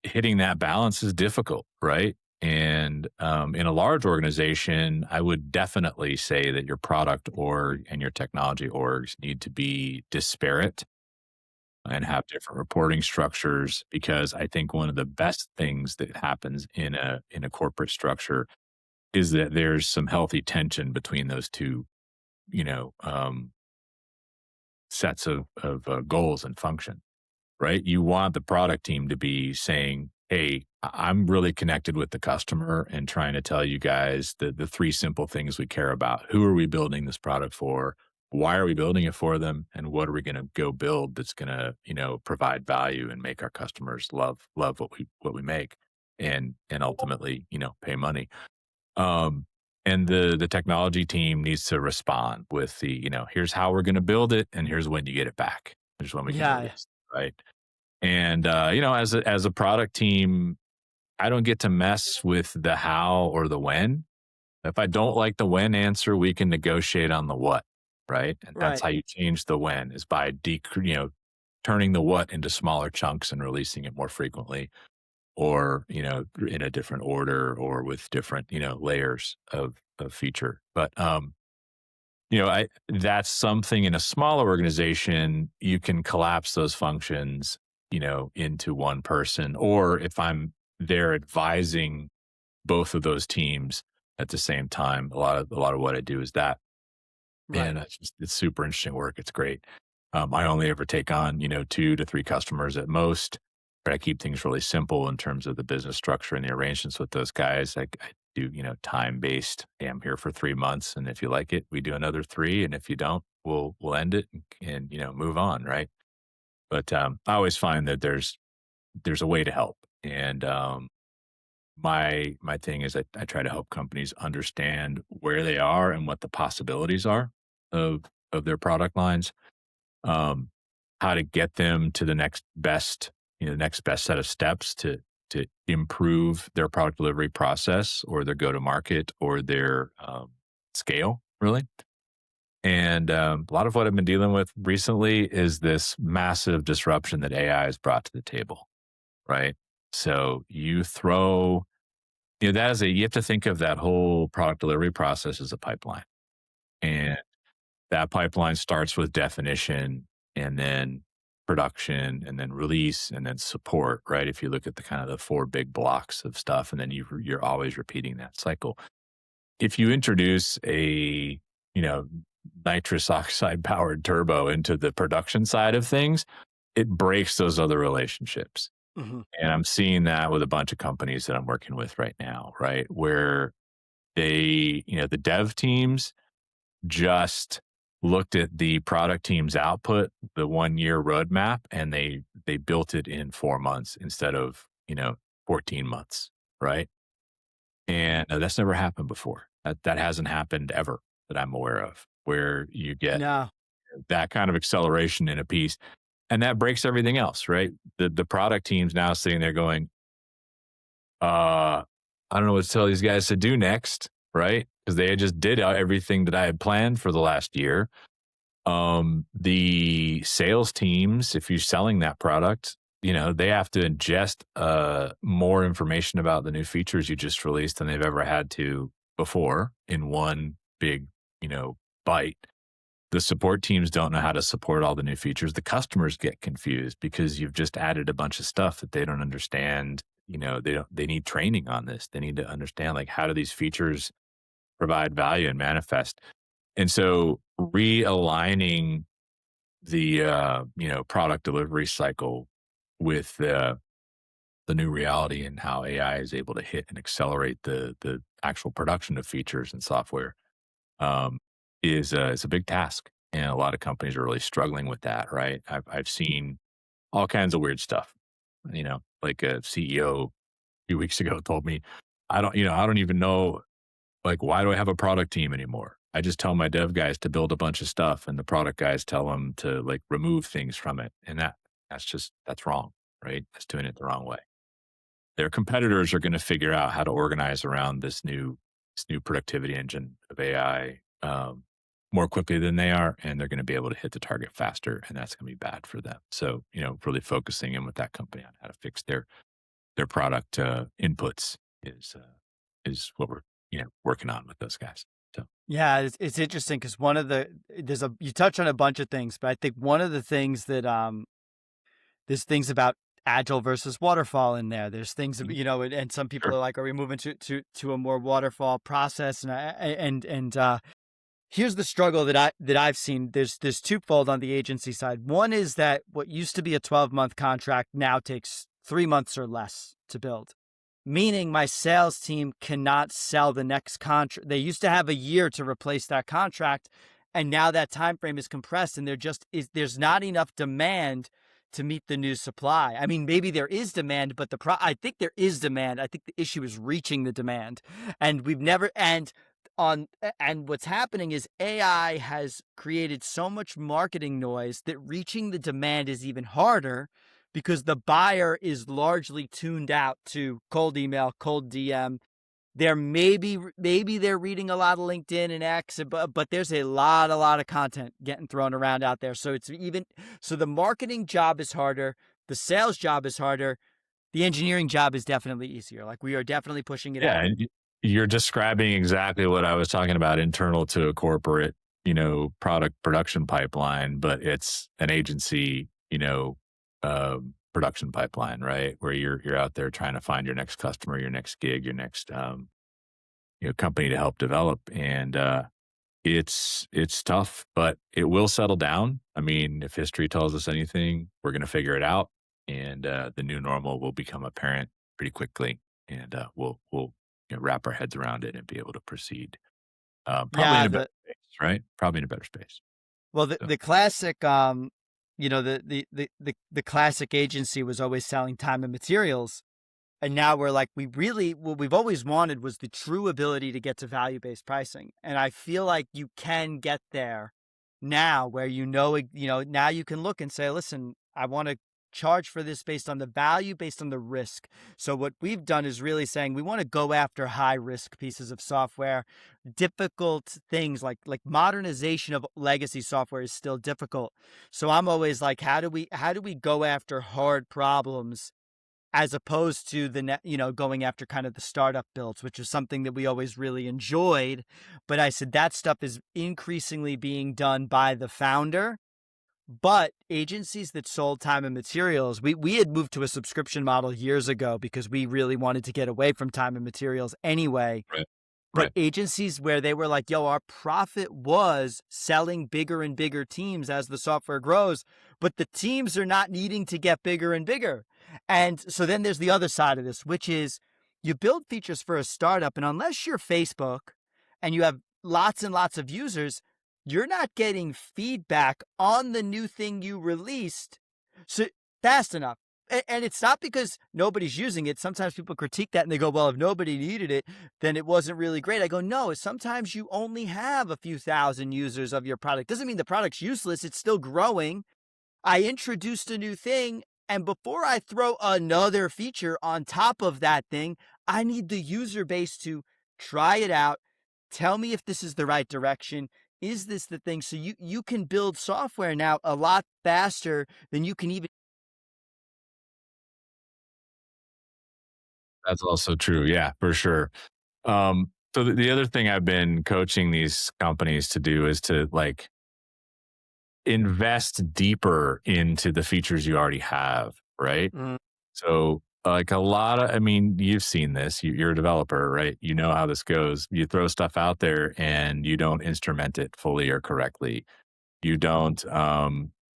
hitting that balance is difficult, right? And in a large organization, I would definitely say that your product org and your technology orgs need to be disparate and have different reporting structures, because I think one of the best things that happens in a corporate structure is that there's some healthy tension between those two, you know, um, sets of goals and function, right? You want the product team to be saying, "Hey, I'm really connected with the customer and trying to tell you guys the three simple things we care about. Who are we building this product for? why are we building it for them, and what are we going to go build that's going to, provide value and make our customers love what we make, and ultimately, pay money. Um, and the technology team needs to respond with the, here's how we're going to build it, and here's when you get it back. Here's when we can Yeah. release it, right? And as a product team, I don't get to mess with the how or the when. If I don't like the when answer, we can negotiate on the what, right? And that's Right. how you change the when, is by turning the what into smaller chunks and releasing it more frequently, or in a different order, or with different layers of feature. But I that's something in a smaller organization, you can collapse those functions, into one person. Or if I'm there advising both of those teams at the same time, a lot of what I do is that. Right. And it's super interesting work. It's great. I only ever take on, 2 to 3 customers at most, but I keep things really simple in terms of the business structure and the arrangements with those guys. I do, time based. Hey, I'm here for 3 months, and if you like it, we do another 3, and if you don't, we'll end it, and move on, right? But I always find that there's a way to help, and my thing is I try to help companies understand where they are and what the possibilities are of their product lines, um, how to get them to the next best set of steps to improve their product delivery process, or their go to market, or their scale, really. And a lot of what I've been dealing with recently is this massive disruption that AI has brought to the table, right? So you have to think of that whole product delivery process as a pipeline. And that pipeline starts with definition, and then production, and then release, and then support, right? If you look at the kind of the 4 big blocks of stuff, and then you're always repeating that cycle. If you introduce a, you know, nitrous oxide powered turbo into the production side of things, it breaks those other relationships. Hmm. And I'm seeing that with a bunch of companies that I'm working with right now, right? Where the dev teams just looked at the product team's output, the 1 year roadmap, and they built it in 4 months instead of 14 months, right? And that's never happened before. That hasn't happened ever that I'm aware of, where you get No. that kind of acceleration in a piece, and that breaks everything else, right? The product team's now sitting there going, I don't know what to tell these guys to do next, right? Because they had just did everything that I had planned for the last year. The sales teams, if you're selling that product, they have to ingest more information about the new features you just released than they've ever had to before in one big, bite. The support teams don't know how to support all the new features. The customers get confused because you've just added a bunch of stuff that they don't understand. They need training on this. They need to understand, like, how do these features provide value and manifest. And so realigning the product delivery cycle with the new reality, and how AI is able to hit and accelerate the actual production of features and software, um, is a big task, and a lot of companies are really struggling with that. Right? I've seen all kinds of weird stuff. Like a CEO a few weeks ago told me, I don't even know, like, why do I have a product team anymore? I just tell my dev guys to build a bunch of stuff, and the product guys tell them to, like, remove things from it. And that's wrong, right? That's doing it the wrong way. Their competitors are going to figure out how to organize around this new productivity engine of AI, more quickly than they are, and they're going to be able to hit the target faster, and that's going to be bad for them. So, really focusing in with that company on how to fix their product inputs is what we're working on with those guys. So Yeah, it's interesting because you touch on a bunch of things, but I think one of the things that there's things about agile versus waterfall in there. There's things, mhm, and some people sure. are like, are we moving to a more waterfall process? And here's the struggle that I've seen. There's twofold on the agency side. One is that what used to be a 12-month contract now takes 3 months or less to build, meaning my sales team cannot sell the next contract. They used to have a year to replace that contract. and now that time frame is compressed, and there's not enough demand to meet the new supply. I mean, maybe there is demand, but I think there is demand. I think the issue is reaching the demand, and we've never and what's happening is AI has created so much marketing noise that reaching the demand is even harder because the buyer is largely tuned out to cold email, cold DM. There maybe they're reading a lot of LinkedIn and X, but there's a lot of content getting thrown around out there. So the marketing job is harder, the sales job is harder, the engineering job is definitely easier. Like, we are definitely pushing it Yeah, out. and you're describing exactly what I was talking about internal to a corporate, product production pipeline, but it's an agency, production pipeline, right? Where you're out there trying to find your next customer, your next gig, your next company to help develop, and it's tough, but it will settle down. I mean, if history tells us anything, we're going to figure it out, and the new normal will become apparent pretty quickly, and we'll wrap our heads around it and be able to proceed. Probably in Yeah, a better space, right? Probably in a better space. well, the So the classic, the classic agency was always selling time and materials. And now we're like, what we've always wanted was the true ability to get to value-based pricing. And I feel like you can get there now, where now you can look and say, listen, I want to charge for this based on the value, based on the risk. So what we've done is really saying we want to go after high risk pieces of software. Difficult things like modernization of legacy software is still difficult. So I'm always like, how do we go after hard problems as opposed to going after kind of the startup builds, which is something that we always really enjoyed. But I said that stuff is increasingly being done by the founder. But agencies that sold time and materials, we had moved to a subscription model years ago because we really wanted to get away from time and materials anyway. right, But right. agencies where they were like, yo, our profit was selling bigger and bigger teams as the software grows, but the teams are not needing to get bigger and bigger. And so then there's the other side of this, which is you build features for a startup, and unless you're Facebook and you have lots and lots of users, you're not getting feedback on the new thing you released so fast enough. And it's not because nobody's using it. Sometimes people critique that and they go, well, if nobody needed it, then it wasn't really great. I go, no, sometimes you only have a few thousand users of your product. Doesn't mean the product's useless. It's still growing. I introduced a new thing, and before I throw another feature on top of that thing, I need the user base to try it out, tell me if this is the right direction. Is this the thing? So you can build software now a lot faster than you can even. That's also true. Yeah, for sure. So the other thing I've been coaching these companies to do is to invest deeper into the features you already have, right? Mm, So, like a lot of, I mean, you've seen this. You're a developer, right? You know how this goes. You throw stuff out there and you don't instrument it fully or correctly. You don't,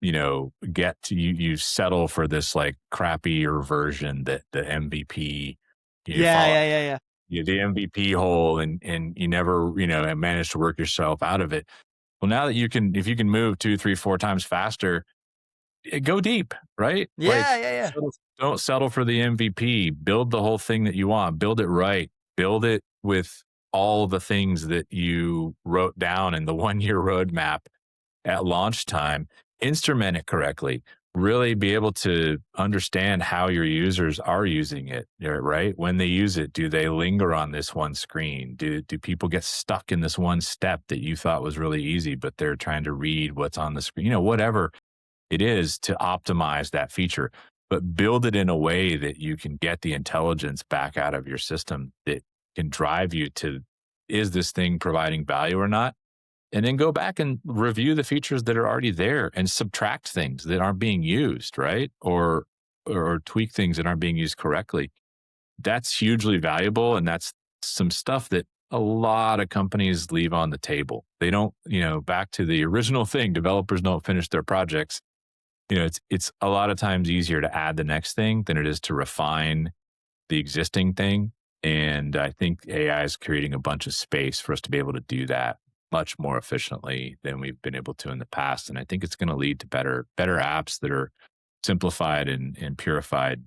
you settle for this like crappier version that the MVP, you yeah, fall yeah, yeah, yeah. the MVP hole, and you never, manage to work yourself out of it. Well, now that if you can move 2, 3, 4 times faster, go deep, right? Yeah, yeah, yeah. Don't settle for the MVP. Build the whole thing that you want. Build it right. Build it with all the things that you wrote down in the 1-year roadmap at launch time. Instrument it correctly. Really be able to understand how your users are using it, right? When they use it, do they linger on this one screen? Do people get stuck in this one step that you thought was really easy, but they're trying to read what's on the screen? Whatever it is to optimize that feature, but build it in a way that you can get the intelligence back out of your system that can drive you to, is this thing providing value or not? And then go back and review the features that are already there and subtract things that aren't being used, right? Or tweak things that aren't being used correctly. That's hugely valuable. And that's some stuff that a lot of companies leave on the table. They don't, back to the original thing, developers don't finish their projects. It's a lot of times easier to add the next thing than it is to refine the existing thing. And I think AI is creating a bunch of space for us to be able to do that. much more efficiently than we've been able to in the past. And I think it's going to lead to better apps that are simplified and purified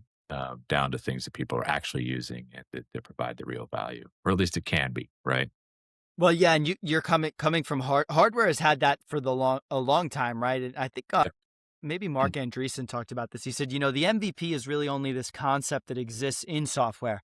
down to things that people are actually using and that provide the real value, or at least it can be, right? Well, yeah, and you're coming from hardware has had that for a long time, right? And I think Yep. maybe Mark Andreessen talked about this. He said, the MVP is really only this concept that exists in software.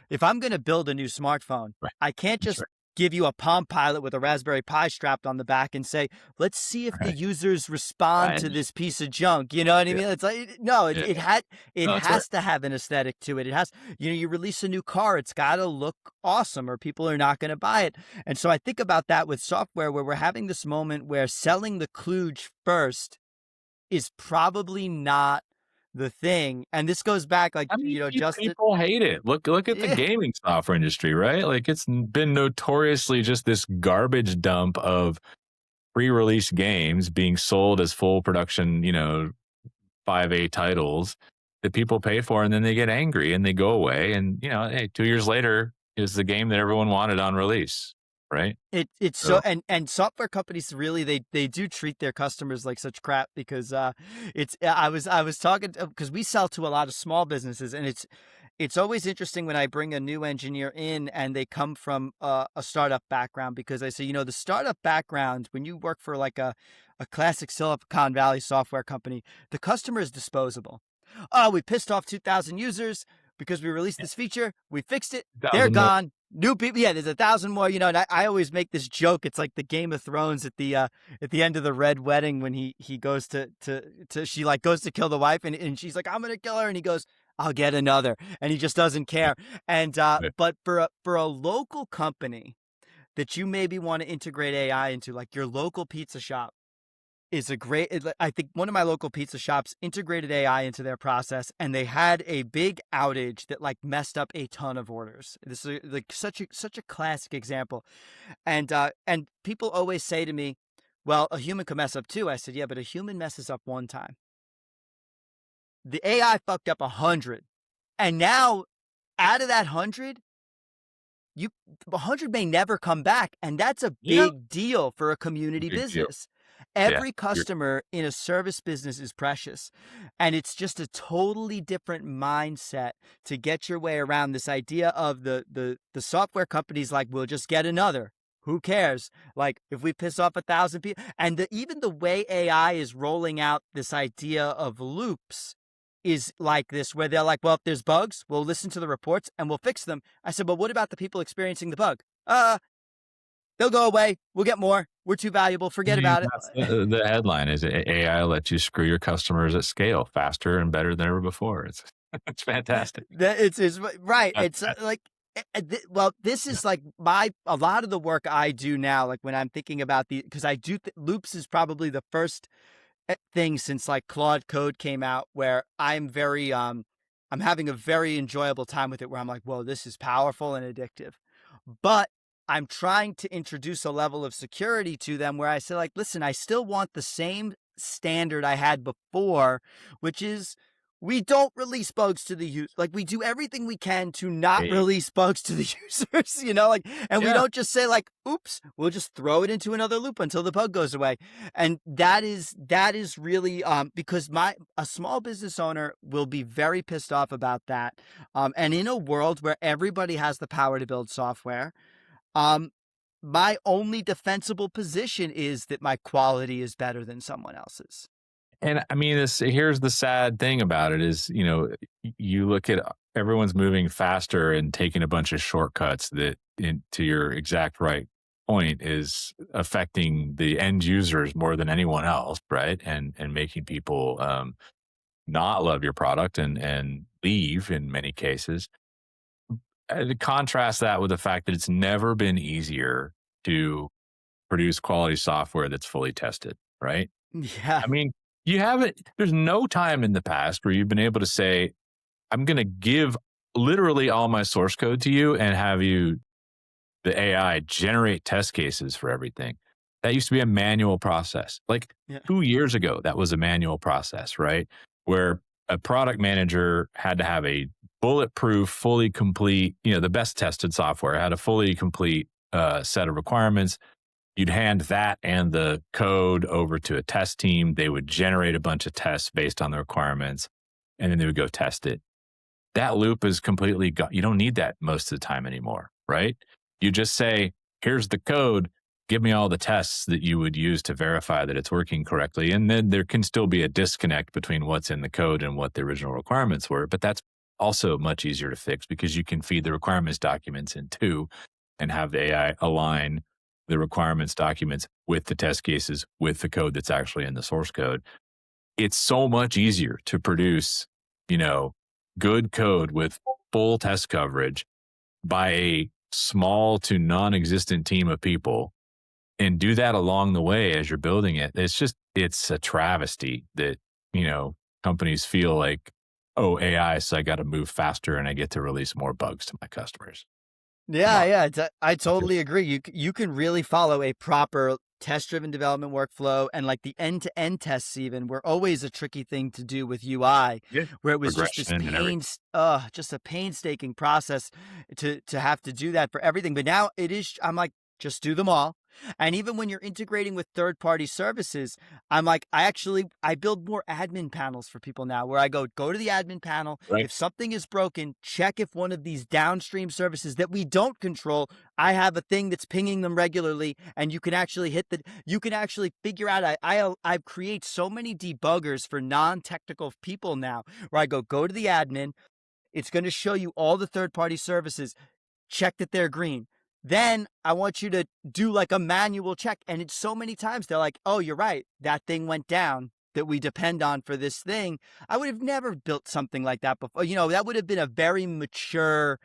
If I'm going to build a new smartphone, Right. I can't That's just right. give you a Palm Pilot with a Raspberry Pi strapped on the back and say, let's see if the Right. users respond Right. to this piece of junk. You know what I Yeah. mean? It's like, no, Yeah. it No, that's right. has to have an aesthetic to it. It has, you release a new car, it's got to look awesome or people are not going to buy it. And so I think about that with software where we're having this moment where selling the kludge first is probably not the thing. And this goes back like, I mean, Justin. people hate it. Look at the Yeah. gaming software industry, right? Like it's been notoriously just this garbage dump of pre-release games being sold as full production, 5A titles that people pay for, and then they get angry and they go away. And hey, 2 years later is the game that everyone wanted on release, right? It's so So and software companies really they do treat their customers like such crap because it's I was talking because we sell to a lot of small businesses and it's always interesting when I bring a new engineer in and they come from a startup background because I say the startup background when you work for like a classic Silicon Valley software company, the customer is disposable. Oh, we pissed off 2,000 users because we released this feature, we fixed it, they're 1,000 more. gone. New people, yeah. There's 1,000 more, and I always make this joke. It's like the Game of Thrones at the end of the Red Wedding when he goes to she like goes to kill the wife and she's like I'm gonna kill her and he goes I'll get another and he just doesn't care. And Right. but for a local company that you maybe want to integrate AI into, like your local pizza shop is a great I think one of my local pizza shops integrated AI into their process and they had a big outage that like messed up a ton of orders. This is like such a classic example. And people always say to me, "Well, a human could mess up too." I said, "Yeah, but a human messes up one time. The AI fucked up 100. And now out of that 100, you 100 may never come back, and that's a Yeah. big deal for a community Big deal. business. Yeah. Every You're customer in a service business is precious, and it's just a totally different mindset to get your way around this idea of the software companies like we'll just get another. Who cares? Like if we piss off 1,000 people, and even the way AI is rolling out this idea of loops is like this, where they're like, well, if there's bugs, we'll listen to the reports and we'll fix them. I said, but what about the people experiencing the bug? They'll go away. We'll get more. We're too valuable. Forget about it. That's the headline is AI lets you screw your customers at scale faster and better than ever before. It's it's fantastic. It's right. That It's that like, well, this is like a lot of the work I do now. Like when I'm thinking about because I do loops is probably the first thing since like Claude Code came out where I'm having a very enjoyable time with it where I'm like, whoa, this is powerful and addictive. But I'm trying to introduce a level of security to them where I say, like, listen, I still want the same standard I had before, which is we don't release bugs to the user. Like we do everything we can to not hey, release bugs to the users, like, and we yeah. don't just say like, oops, we'll just throw it into another loop until the bug goes away. And that is really, because a small business owner will be very pissed off about that. And in a world where everybody has the power to build software, um, my only defensible position is that my quality is better than someone else's. And I mean, here's the sad thing about it is, you look at everyone's moving faster and taking a bunch of shortcuts that, to your exact right point, is affecting the end users more than anyone else, right? And making people not love your product and leave in many cases. To contrast that with the fact that it's never been easier to produce quality software that's fully tested, right? Yeah. I mean, you haven't, there's no time in the past where you've been able to say, I'm going to give literally all my source code to you and have the AI generate test cases for everything. That used to be a manual process. Like Yeah. 2 years ago, that was a manual process, right? Where a product manager had to have a bulletproof, fully complete, the best tested software had a fully complete set of requirements. You'd hand that and the code over to a test team. They would generate a bunch of tests based on the requirements, and then they would go test it. That loop is completely gone. You don't need that most of the time anymore, right? You just say, here's the code. Give me all the tests that you would use to verify that it's working correctly. And then there can still be a disconnect between what's in the code and what the original requirements were. But that's also much easier to fix because you can feed the requirements documents in too and have the AI align the requirements documents with the test cases with the code that's actually in the source code. It's so much easier to produce, you know, good code with full test coverage by a small to non-existent team of people and do that along the way as you're building it. It's a travesty that, companies feel like, oh, AI, so I got to move faster and I get to release more bugs to my customers. Come Yeah, on. yeah, I Okay. totally agree. You can really follow a proper test-driven development workflow, and like the end-to-end tests even were always a tricky thing to do with UI, Yeah. where it was just this Progression and everything. just a painstaking process to have to do that for everything. But now it is, I'm like, just do them all. And even when you're integrating with third-party services, I'm like, I build more admin panels for people now where I go to the admin panel. Right. If something is broken, check if one of these downstream services that we don't control, I have a thing that's pinging them regularly, and you can actually figure out. I create so many debuggers for non-technical people now, where I go to the admin. It's going to show you all the third-party services. Check that they're green. Then I want you to do like a manual check. And it's so many times they're like, oh, you're right. That thing went down that we depend on for this thing. I would have never built something like that before. That would have been a very mature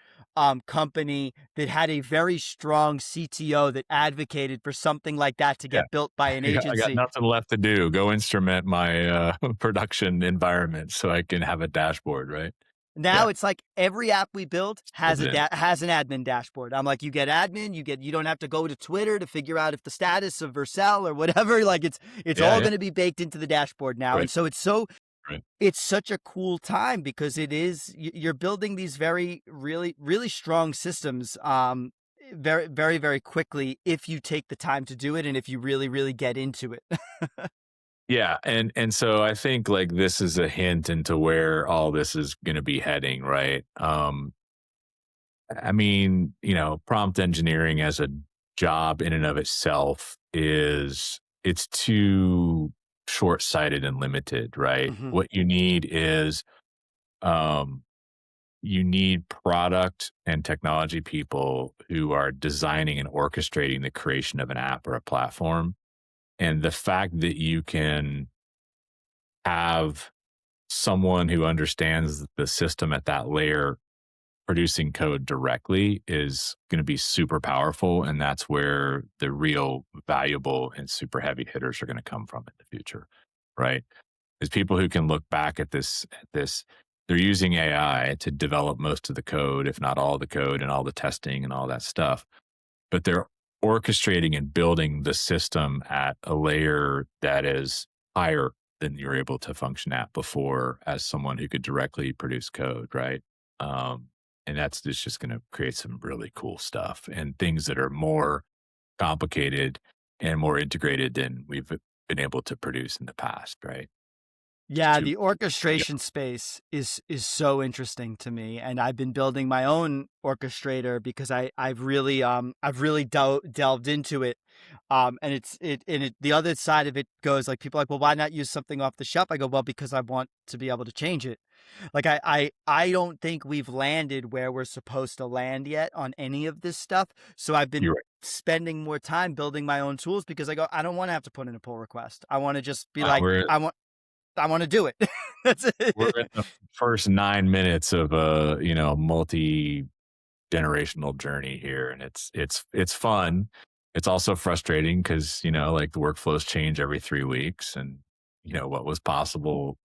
company that had a very strong CTO that advocated for something like that to Yeah. get built by an I got agency. nothing left to do. Go instrument my production environment so I can have a dashboard, right? Now Yeah. it's like every app we build Build it in. has an admin dashboard. I'm like, you get admin, you don't have to go to Twitter to figure out if the status of Vercel or whatever. Like it's Yeah, all yeah. going to be baked into the dashboard now, and Right. so Right. it's such a cool time because you're building these very really really strong systems. Very very very quickly if you take the time to do it and if you really really get into it. Yeah, and so I think like this is a hint into where all this is going to be heading, right? I mean, prompt engineering as a job in and of itself it's too short-sighted and limited, right? Mhm. What you need is um you need product and technology people who are designing and orchestrating the creation of an app or a platform. And the fact that you can have someone who understands the system at that layer producing code directly is going to be super powerful. And that's where the real valuable and super heavy hitters are going to come from in the future. Right. Is people who can look back at this, they're using AI to develop most of the code, if not all the code and all the testing and all that stuff. But they're orchestrating and building the system at a layer that is higher than you're able to function at before as someone who could directly produce code, right? Um, and it's just going to create some really cool stuff and things that are more complicated and more integrated than we've been able to produce in the past, right? It's Yeah, too the big. orchestration space is so interesting to me, and I've been building my own orchestrator because I've really delved into it, and the other side of it goes like people are like, well, why not use something off the shelf? I go, well, because I want to be able to change it. Like I don't think we've landed where we're supposed to land yet on any of this stuff, so I've been You're right. spending more time building my own tools because I don't want to have to put in a pull request. I want to just be Wow, like, I want to do it. That's we're it. in the first 9 minutes of a multi generational journey here, and it's fun. It's also frustrating because like the workflows change every 3 weeks, and what was possible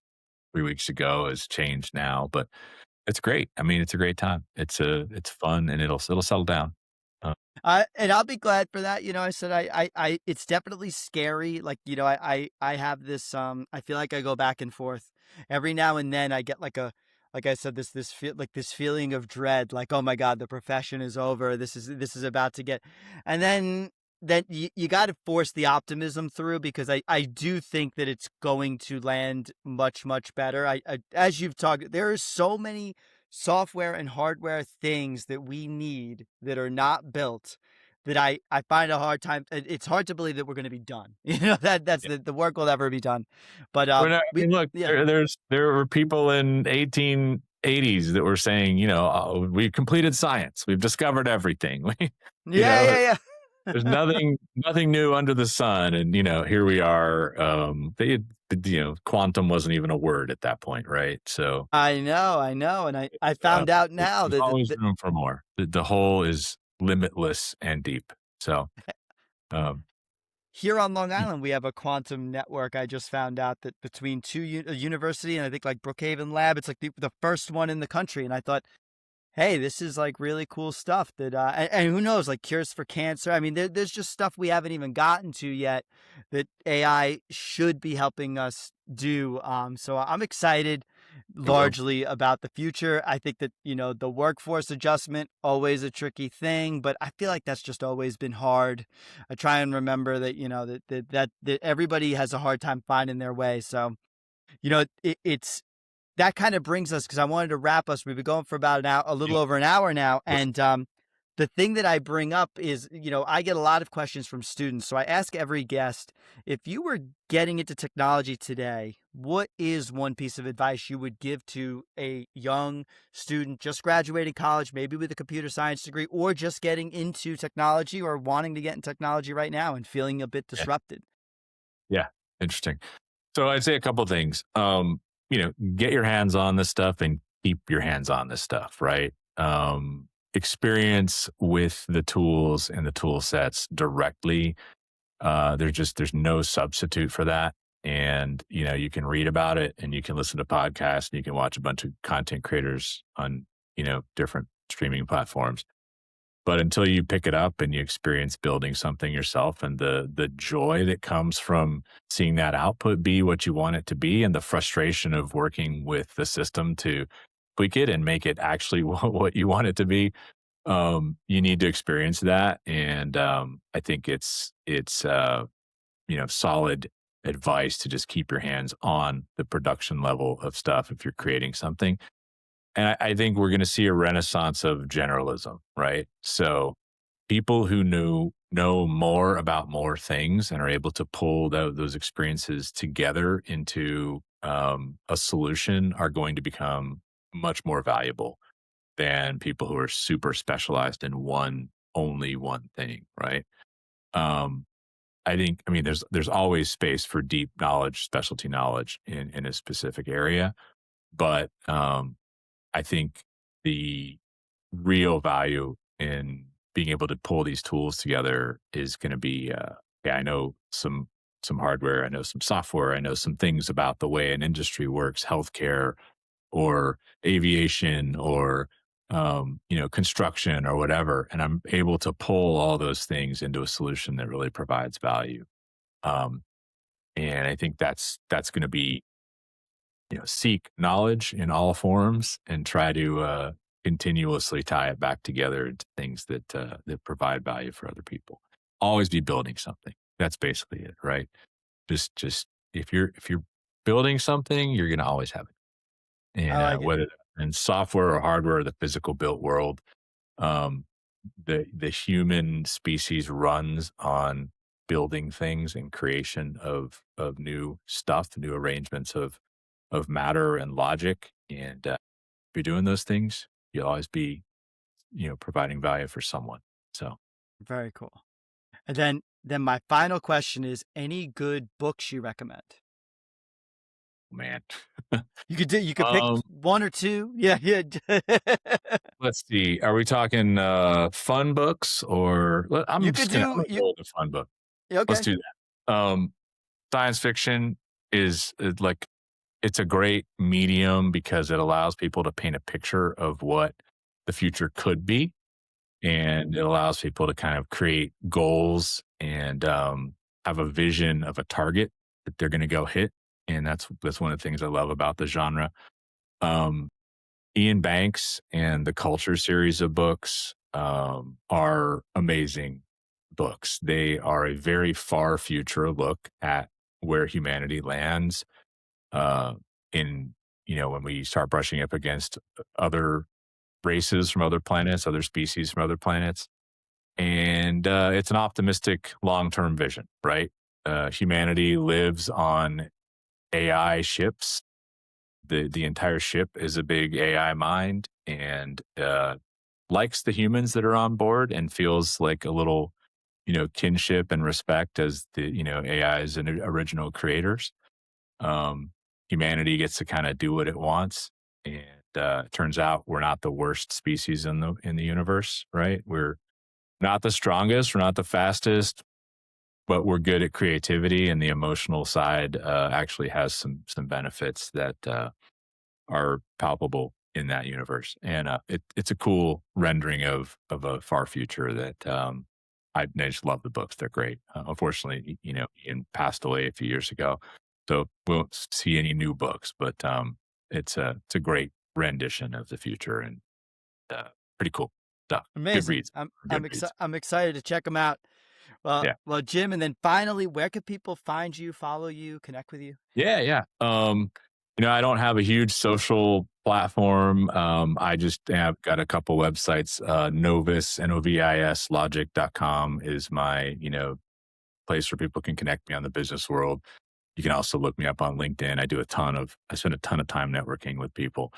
3 weeks ago has changed now. But it's great. I mean, it's a great time. It's fun, and it'll settle down. Uh, And I'll be glad for that. I said it's definitely scary. Like, I have this, I feel like I go back and forth every now and then. I get like I said, this feeling of dread, like, oh my God, the profession is over. This is about to get, and then then you got to force the optimism through because I do think that it's going to land much much better. As you've talked, there are so many software and hardware things that we need that are not built that I find a hard time. It's hard to believe that we're going to be done. You know that that's the work will ever be done. But Well, no, I we mean, look, yeah there were people in 1880s that were saying, "Oh, we've completed science. We've discovered everything." We, you yeah know, yeah there's yeah. nothing new under the sun, and here we are. Quantum wasn't even a word at that point, right? So, I know, and I uh, found out now there's that always room for more. The whole is limitless and deep. So, um, here on Long Island, we have a quantum network. I just found out that between a university and I think like Brookhaven Lab, it's like the first one in the country. And I thought, hey, this is like really cool stuff that, and who knows, like cures for cancer. I mean, there's just stuff we haven't even gotten to yet that AI should be helping us do. So I'm excited it will. largely about the future. I think that, the workforce adjustment, always a tricky thing, but I feel like that's just always been hard. I try and remember that, that everybody has a hard time finding their way. So, it's that kind of brings us because I wanted to wrap us. We've been going for about an hour, a Yeah, little over an hour now, of and the thing that I bring up is, I get a lot of questions from students. So I ask every guest, if you were getting into technology today, what is one piece of advice you would give to a young student just graduating college, maybe with a computer science degree, or just getting into technology or wanting to get in technology right now and feeling a bit yeah, disrupted? yeah. Interesting. So I'd say a couple things. Get your hands on this stuff and keep your hands on this stuff, right? Experience with the tools and the tool sets directly. There's no substitute for that. And you can read about it and you can listen to podcasts and you can watch a bunch of content creators on different streaming platforms. But until you pick it up and you experience building something yourself and the joy that comes from seeing that output be what you want it to be and the frustration of working with the system to tweak it and make it actually what you want it to be, you need to experience that. And I think it's solid advice to just keep your hands on the production level of stuff if you're creating something. And I think we're going to see a renaissance of generalism, right? So people who know more about more things and are able to pull those experiences together into a solution are going to become much more valuable than people who are super specialized in only one thing, right? Um, I mean, there's always space for deep knowledge, specialty knowledge in a specific area, but I think the real value in being able to pull these tools together is going to be, yeah, I know some hardware, I know some software, I know some things about the way an industry works, healthcare or aviation or construction or whatever, and I'm able to pull all those things into a solution that really provides value. Um, and I think that's going to be seek knowledge in all forms and try to continuously tie it back together into things that provide value for other people. Always be building something. That's basically it, right? Just if you're building something, you're going to always have it, I and like it. whether in software or hardware, or the physical built world, um, the human species runs on building things and creation of new stuff, new arrangements of matter and logic. And if you're doing those things, you'll always be, providing value for someone. So, Very cool. And then my final question is any good books you recommend? man. You could pick um, one or two. Yeah, yeah. let's see. Are we talking fun books or You I'm could just gonna I'm do gonna you go with a fun book. Let's okay. do that. Science fiction is like it's a great medium because it allows people to paint a picture of what the future could be, and it allows people to kind of create goals and have a vision of a target that they're going to go hit. And that's one of the things I love about the genre. Um, Ian Banks and the Culture series of books are amazing books. They are a very far future look at where humanity lands uh, in, when we start brushing up against other races from other planets, other species from other planets. And it's an optimistic long term vision, right? Humanity lives on AI ships. The entire ship is a big AI mind, and likes the humans that are on board and feels like a little, kinship and respect as the, AI's and original creators. Um, Humanity gets to kind of do what it wants, and it turns out we're not the worst species in the universe, right? We're not the strongest, we're not the fastest, but we're good at creativity, and the emotional side actually has some benefits that are palpable in that universe. And it's a cool rendering of a far future that I just love the books. They're great. Unfortunately, Ian passed away a few years ago, so we won't see any new books. But it's a great rendition of the future, and pretty cool stuff. Good Amazing. reads. Good reads. I'm excited to check them out. Yeah. Well, Jim, and then finally, where can people find you, follow you, connect with you? Yeah, yeah. I don't have a huge social platform. I just have got a couple websites. Novis, Novis, logic.com is my, place where people can connect me on the business world. You can also look me up on LinkedIn. I spend a ton of time networking with people.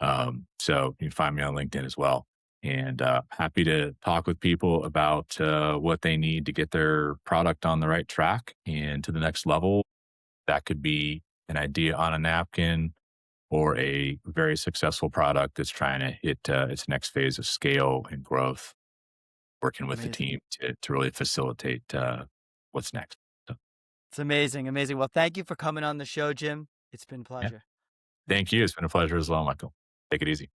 So you can find me on LinkedIn as well. And happy to talk with people about what they need to get their product on the right track and to the next level. That could be an idea on a napkin or a very successful product that's trying to hit its next phase of scale and growth, working with the Amazing. team to really facilitate what's next. So, It's amazing. Amazing. Well, thank you for coming on the show, Jim. It's been a yeah. pleasure. Thank you. It's been a pleasure as well, Michael. Take it easy.